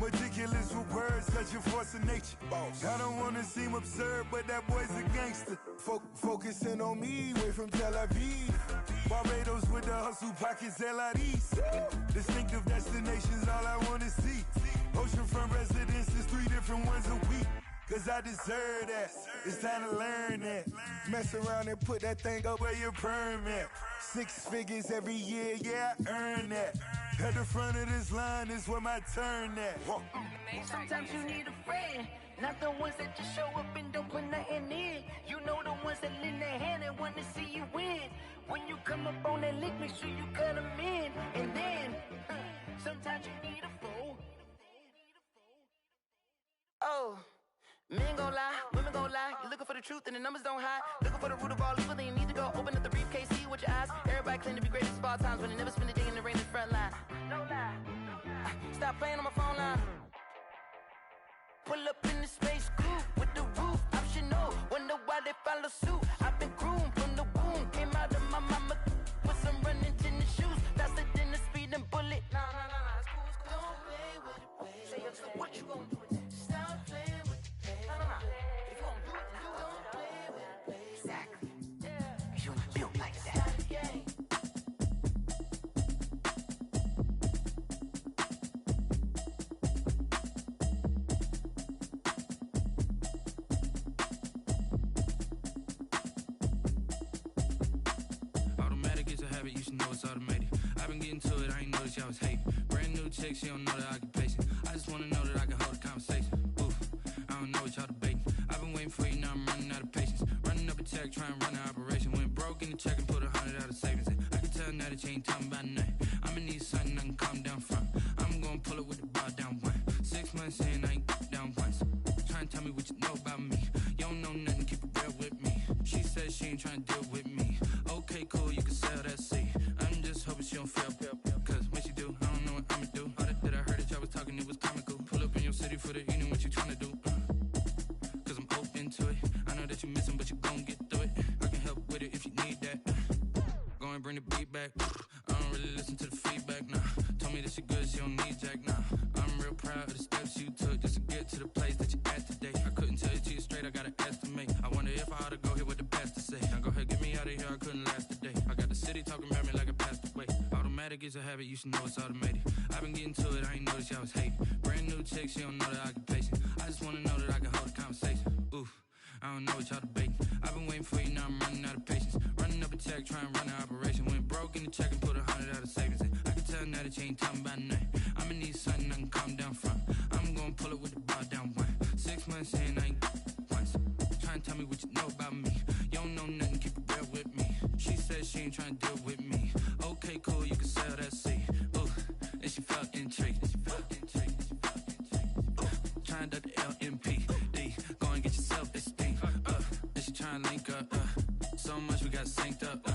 Meticulous with words, such a force of nature. I don't wanna seem absurd, but that boy's a gangster. Focusing on me, way from Tel Aviv. Barbados with the hustle pockets, LIDs. Distinctive destinations, all I wanna see. Oceanfront residences, 3 different ones a week. Cause I deserve that, it's time to learn that. Mess around and put that thing up where your permit. 6 figures every year, yeah, I earn that. At the front of this line is where my turn at.
Sometimes you need a friend, not the ones that just show up and don't put nothing in. You know the ones that lend their hand and want to see you win. When you come up on that lick, make sure you cut them in. And then, sometimes you need a foe. Oh. Men gon' lie, women gon' lie. You're looking for the truth and the numbers don't hide. Looking for the root of all evil, then you need to go open up the briefcase, see with your eyes. Everybody claim to be greatest of all times, but they never spend a day in the rain in the front line. No lie. Stop playing on my phone line. Pull up in the space coupe with the roof optional. Wonder why they follow suit. I've been groomed from the womb. Came out of my mama with some running tennis shoes. Faster than the speeding bullet. Nah, it's cool, it's cool. Don't play with it, baby. Say, what you gon' do? Stop playing with it, baby. If you gon' do it, then don't play with it, baby. Exactly. Cause you're not built like that.
I was hating. Brand new chick, she don't know the occupation. I just wanna know that I can hold a conversation. Oof, I don't know what y'all debating. I've been waiting for you, now I'm running out of patience. Running up a check, trying to run an operation. Went broke in the check and put 100 out of savings in. I can tell now that you ain't talking about nothing. I'ma need something I can calm down from. I'm gonna pull it with the bar down one. 6 months in, I ain't down once. Trying to tell me what you know about me. You don't know nothing, keep it real with me. She says she ain't trying to deal with me. Okay, cool, you can sell that seat. I'm just hoping she don't fail. Cause when she do, I don't know what I'ma do. All that I heard that y'all was talking, it was comical. Pull up in your city for the evening, what you trying to do? Cause I'm open to it. I know that you missing, but you gon' get through it. I can help with it if you need that. Go and bring the beat back. I don't really listen to the feedback, nah. Told me that she good, she don't need jack, nah. I'm real proud of the steps you took just to get to the place that you at today. I couldn't tell you to you straight, I gotta estimate. I wonder if I ought to go here with the best to say. Now go ahead, get me out of here, I couldn't last today. I got the city talking about me like I passed away. Automatic is a habit, you should know it's automated. I've been getting to it, I ain't noticed y'all was hating. Brand new chick, she don't know the occupation. I just wanna know that I can hold a conversation. Oof, I don't know what y'all debating. I've been waiting for you, now I'm running out of patience. Running up a check, trying to run an operation. Went broke in the check and put 100 out of savings in. I can tell now that you ain't talking about nothing. I'ma need something I can calm down from. I'm gonna pull it with the bar down one. 6 months in, I ain't once. Trying to tell me what you know about me. You don't know nothing, keep it real with me. She says she ain't trying to deal with me. Okay, cool, you can sell that seat. Ooh, and she felt intrigued. Trying to duck the LMPD. Go and get your self-esteem. And she trying to link up. So much we got synced up.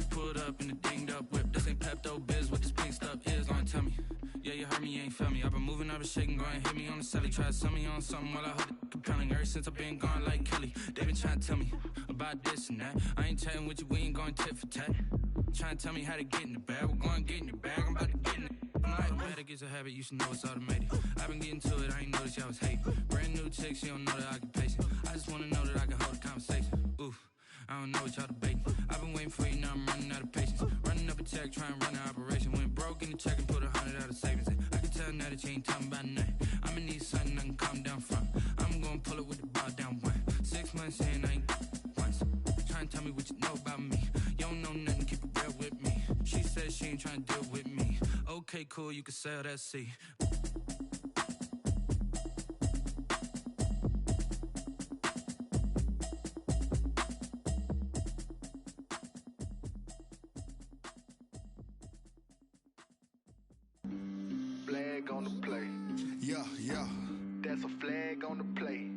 Pulled up in the dinged up whip. This ain't Pepto-Biz, what this pink stuff is. Gonna tell me. Yeah, you heard me, you ain't felt me. I've been moving, I've been shaking, go and hit me on the celly. Try to sell me on something while I hold it compelling. Ever since I've been gone like Kelly, they been trying to tell me about this and that. I ain't chatting with you, we ain't going tit for tat. Trying to tell me how to get in the bag, we're going to get in the bag, I'm about to get in it. Automatic is a habit, you should know it's automated. I've been getting to it, I ain't noticed y'all was hating. Brand new chick, she don't know the occupation. I just wanna know that I can hold a conversation. Oof, I don't know what y'all debating. I've been waiting for you, now I'm running out of patience. Running up a check, trying to run an operation. Went broke in the check and put 100 out of savings in. I can tell now that you ain't talking about nothing. I'ma need something I can calm down from. I'm gonna pull it with the bar down one. 6 months in, I ain't once. Trying to tell me what you know about me. You don't know nothing, keep it real with me. She says she ain't trying to deal with me. Okay, cool, you can sell that seat.
Flag on the play.
Yeah, yeah.
That's a flag on the play.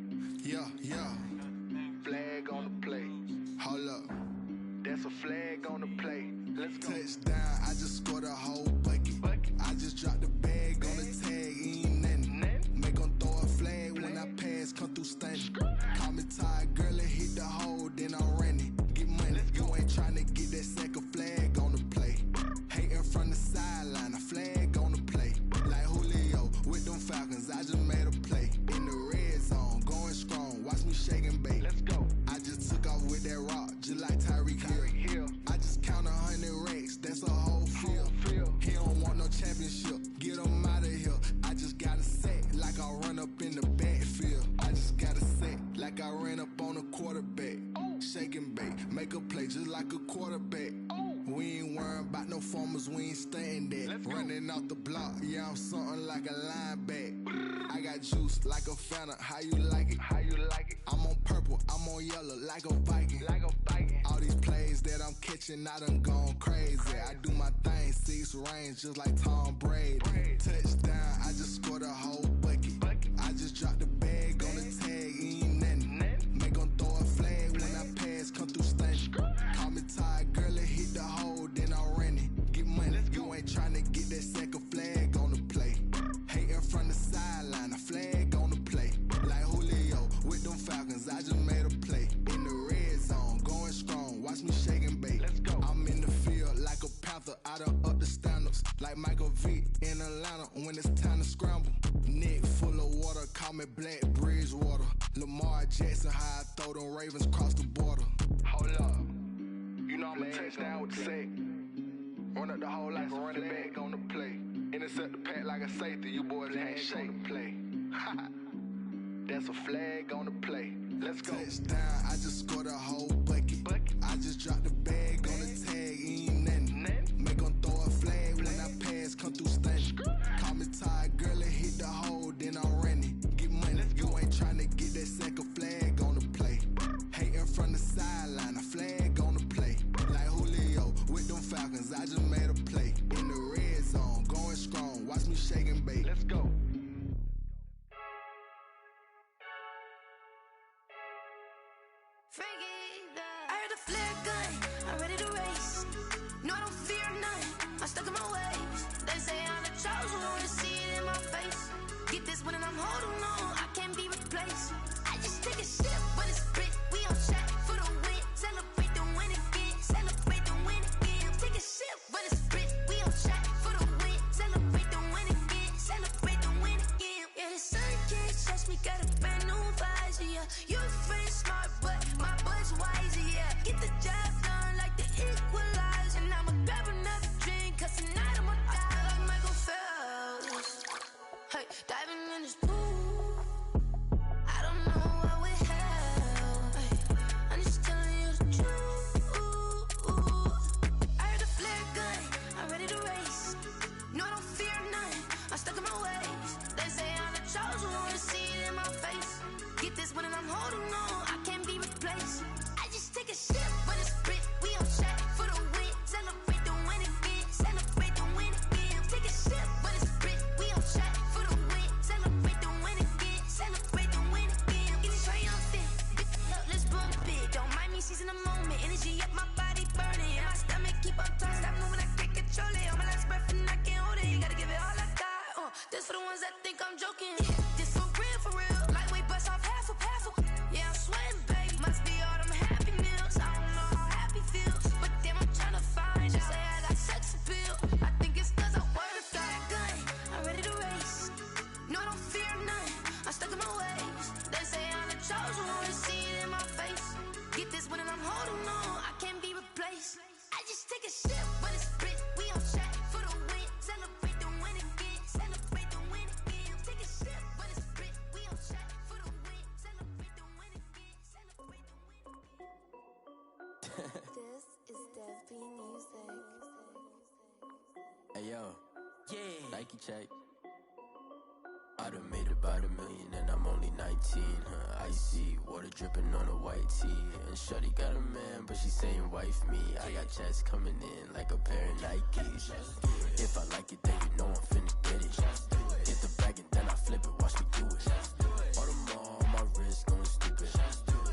Yeah, yeah.
Flag on the play.
Hold up.
That's a flag on the play. Let's go.
Touchdown, I just scored a whole bucket. I just dropped the bag on the tag, ain't nothing. Make 'em throw a flag when I pass, come through stunning. Call me tired, girl, and hit the hole, then I'm running. Get money, you ain't tryna get that second flag on the play. Hating from the sideline, a flag on the play. Like Julio with them Falcons, I just made a play. In the red zone, going strong, watch me shake and bake.
Let's go.
I just took off with that rock, just like Tyreek Hill. I just count 100 racks, that's a whole field. He don't want no championship, get him out of here. I just got a set, like I run up in the backfield. I just got a set, like I ran up on a quarterback. Shake and bake, make a play just like a quarterback. We ain't worrying about no formers, we ain't staying there. Running off the block, yeah, I'm something like a linebacker. I got juice like a Fanta, how you like it?
How you like it?
I'm on purple, I'm on yellow, like a Viking.
Like a Viking.
All these plays that I'm catching, I done gone crazy. I do my thing, 6 range, just like Tom Brady. Touchdown, I just scored a whole bucket. I just dropped the bag on the tag, ain't nothing. Make 'em throw a flag when I pass, come through stunning. Call me tired, girl, and hit the hole, then I'm running. Get money, you ain't tryna get that second flag on the play. Hating from the sideline, a flag on the play. Like Julio with them Falcons, I just made a play. In the red zone, going strong, watch me shake and bake.
Let's go.
I'm in the field like a Panther, I done up the standards. Like Michael Vick in Atlanta when it's time to scramble. Neck full of water, call me Black Bridgewater. Lamar Jackson, how I throw them Ravens cross the border.
Hold up. You know I'm a touchdown with the sack. Run up the hole like a running back on the play. Intercept the pack like a safety, you boys can't shake the play. That's a flag on the play. Let's go.
Touchdown, I just scored a whole bucket. I just dropped the bag on the tag, ain't nothing. Make 'em throw a flag when I pass, come through
I heard the flare gun, I'm ready to race. No, I don't fear none, I'm stuck in my ways. They say I'm the chosen one, to see it in my face. Get this one and I'm holding on, I can't be replaced. I just take a sip, but it's spit. We on track for the win. Celebrate the win again, celebrate the win again. Take a sip, but it's spit. We on track for the win. Celebrate the win again, celebrate the win again. Yeah, the sun can't touch me, got a brand new visor, yeah. You friend smart, but my bud's wiser, yeah. Get the job done like the equalizer. And I'ma grab another drink, cause tonight I'ma die like Michael Phelps. Hey, diving in this pool, I don't know what would help. Hey, I'm just telling you the truth. I heard the flare gun, I'm ready to race. No, I don't fear none, I'm stuck in my ways. They say I'm the chosen one, to see it in my face. Get this one and I'm holding on, I can't be replaced. I just take a sip, but it's spit. We on track for the win. Celebrate the win again, celebrate the win again. Take a sip, but it's spit. We on track for the win. Celebrate the win again, celebrate the win again. Get it triumphant, look, let's bump it. Don't mind me seizing the moment. Energy up, my body burning. And my stomach keep on turning. Stop moving, I can't control it. On my last breath and I can't hold it. You gotta give it all I got. This for the ones that think I'm joking. This for real, for real. Lightweight bust off half a. Yeah, I'm sweating, babe. Must be all them happy meals. I don't know how happy feels, but damn, I'm trying to find. They say I got sex appeal. I think it's cause I wear the fire gun. I'm ready to race. No, I don't fear none. I'm stuck in my ways. They say I'm the chosen one, to see it in my face. Get this one and I'm holding on, I can't be replaced. I just take a sip, but it's spit. We on track for the win. Celebrate the win again. Celebrate the win again. Take a sip, but it's spit. We on track for the win. Celebrate the win again. Celebrate the win again.
This is Dev B Music.
Hey yo, yeah, Nike check. I done made about $1 million and I'm only 19. Icy water dripping on a white tee. And shorty got a man, but she saying wife me. I got checks coming in like a pair of Nikes. If I like it, then you know I'm finna get it. Hit the bag and then I flip it, watch me do it. All them on my wrist going stupid.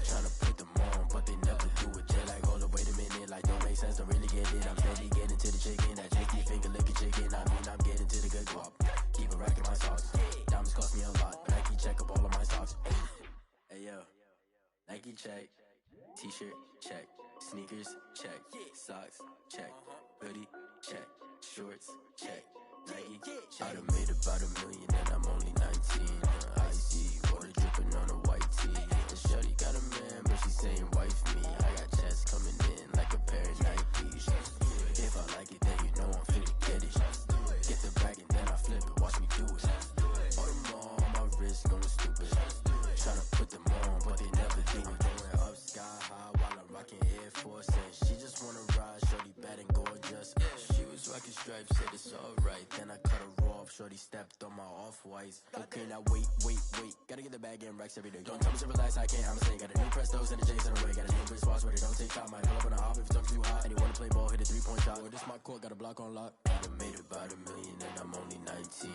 Tryna put them on, but they never do it. They're like, hold up, wait a minute, like don't make sense, don't really get it. I'm steady getting to the chicken, that tricky finger licking chicken. I mean, I'm getting to the good guap. Keep a rack in my socks. Diamonds cost me a lot, but Nike check up all of my stocks. Hey yo, Nike check. T-shirt check. Sneakers check. Socks check. Hoodie check. Shorts check. Nike I done made about $1 million and I'm only 19. Icy water dripping on a white tee. And shorty got a man, but she saying wife me. I got checks coming in like a pair of Nikes. If I like it, then you know I'm finna get it. Get the bag and then I flip it, watch me do it. All them on my wrist going stupid. Tryna put them on, but they never do it. Going up sky high while I'm rocking Air Force. And she just wanna ride, shorty bad and gorgeous. She was rocking stripes, said it's alright. Then I cut her off, shorty stepped on my off-whites. Okay, now wait. Gotta get the bag and racks every day. Don't tell me to relax, I can't, I'ma say. Got a new Prestos and a J's in a way. Got a new British watch, but it don't take time. Might pull up on a hop if it talks too hot. And you wanna play ball, hit a 3-point shot. Or this my court, got a block on lock. I done made about $1 million and I'm only 19.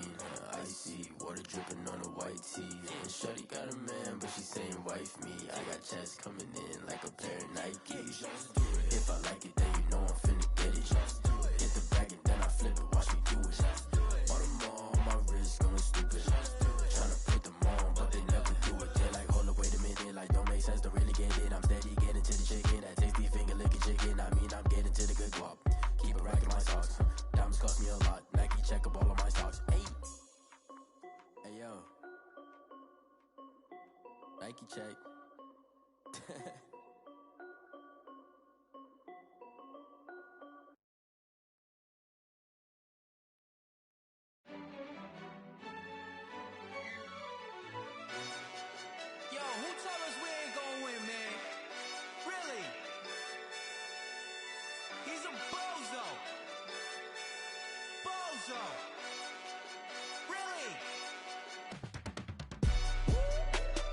Icy water dripping on a white tee. And shorty got a man, but she saying wife me. I got checks coming in like a pair of Nikes. If I like it, then you know I'm finna get it. Hit the bag and then I flip it, watch me do it. All them on my wrist going stupid. Tryna put them on, but they never do it. They're like, hold up, wait a minute, like don't make sense, don't really get it. I'm steady getting to the chicken, that tasty finger licking chicken. I mean, I'm getting to the good guap. Keep a rack in my socks. Diamonds cost me a lot. Nike check up all of my stocks. Hey yo, Nike check.
Yo, who told us we ain't gonna win, man? Really? He's a bozo. Bozo. Really?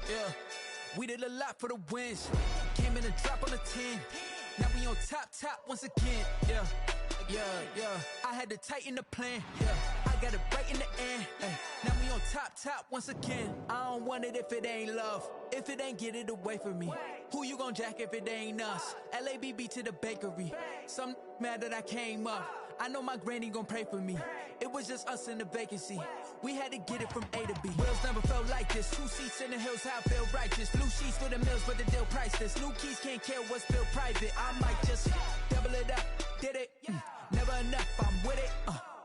Yeah, we did a lot for the wins. Came in a drop on a 10. Now we on top once again. Yeah. I had to tighten the plan. Yeah. I
got it right in the end. Ay, now we on top once again. I don't want it if it ain't love. If it ain't, get it away from me. Who you gon' jack if it ain't us? LABB to the bakery. Some mad that I came up. I know my granny gon' pray for me. It was just us in the vacancy. We had to get it from A to B. Wheels never felt like this. 2 seats in the hills, how I feel righteous. Blue sheets for the mills, but the deal priceless. New keys can't care what's built private. I might just double it up. Did it? Never enough, I'm with it.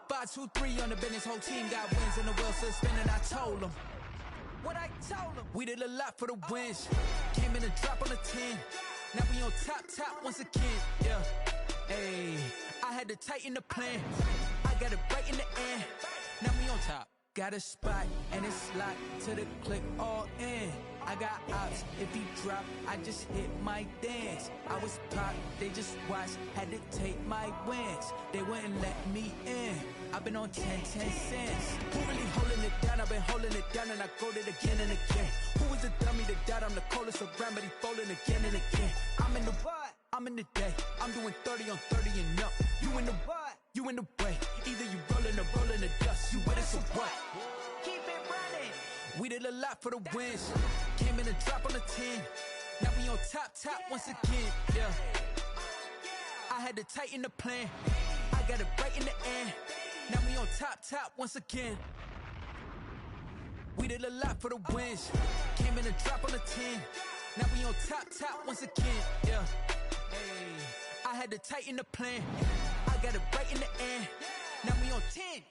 5, 2, 3 on the business. Whole team got wins and the wheels still spinning. I told them what I told them. We did a lot for the wins. Came in and drop on the 10. Now we on top once again. Yeah. Hey, I had to tighten the plan. I got it right in the end. Now we on top. Got a spot and it's locked to the click all in. I got ops, if he drop, I just hit my dance. I was pop, they just watched, had to take my wins. They wouldn't let me in. I've been on 10 cents. Who really holding it down? I've been holding it down and I go it again and again. Who was the dummy that doubt? I'm the coldest around, but he folding again and again. I'm in the what? I'm in the day. I'm doing 30 on 30 and up. You in the what? You in the way. Either you rolling or rolling the dust. You with us or what? Keep it running. We did a lot for the wins. Came in and drop on the 10. Now we on top once again. Yeah. I had to tighten the plan. I got it right in the end. Now we on top once again. We did a lot for the wins. Came in and drop on the 10. Now we on top once again. Yeah. Hey, I had to tighten the plan. I got it right in the end. Now we on 10.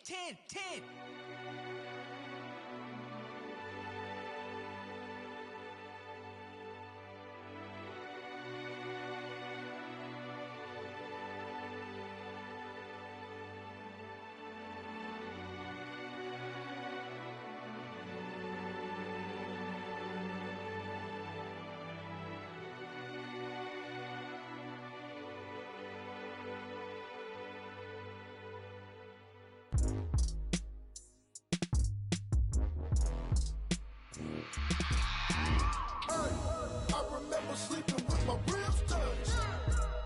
I remember sleeping with my ribs touched.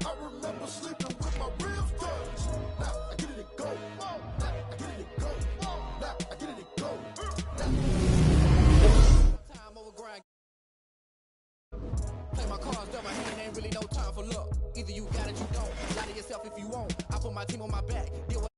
I remember sleeping with my ribs touched. Now I get it to go. Now I get it to go. Now I get it to go.
Time over grind. Play my cards down my hand, ain't really no time for luck. Either you got it, you don't. Lie to yourself if you won't. I put my team on my back. Deal with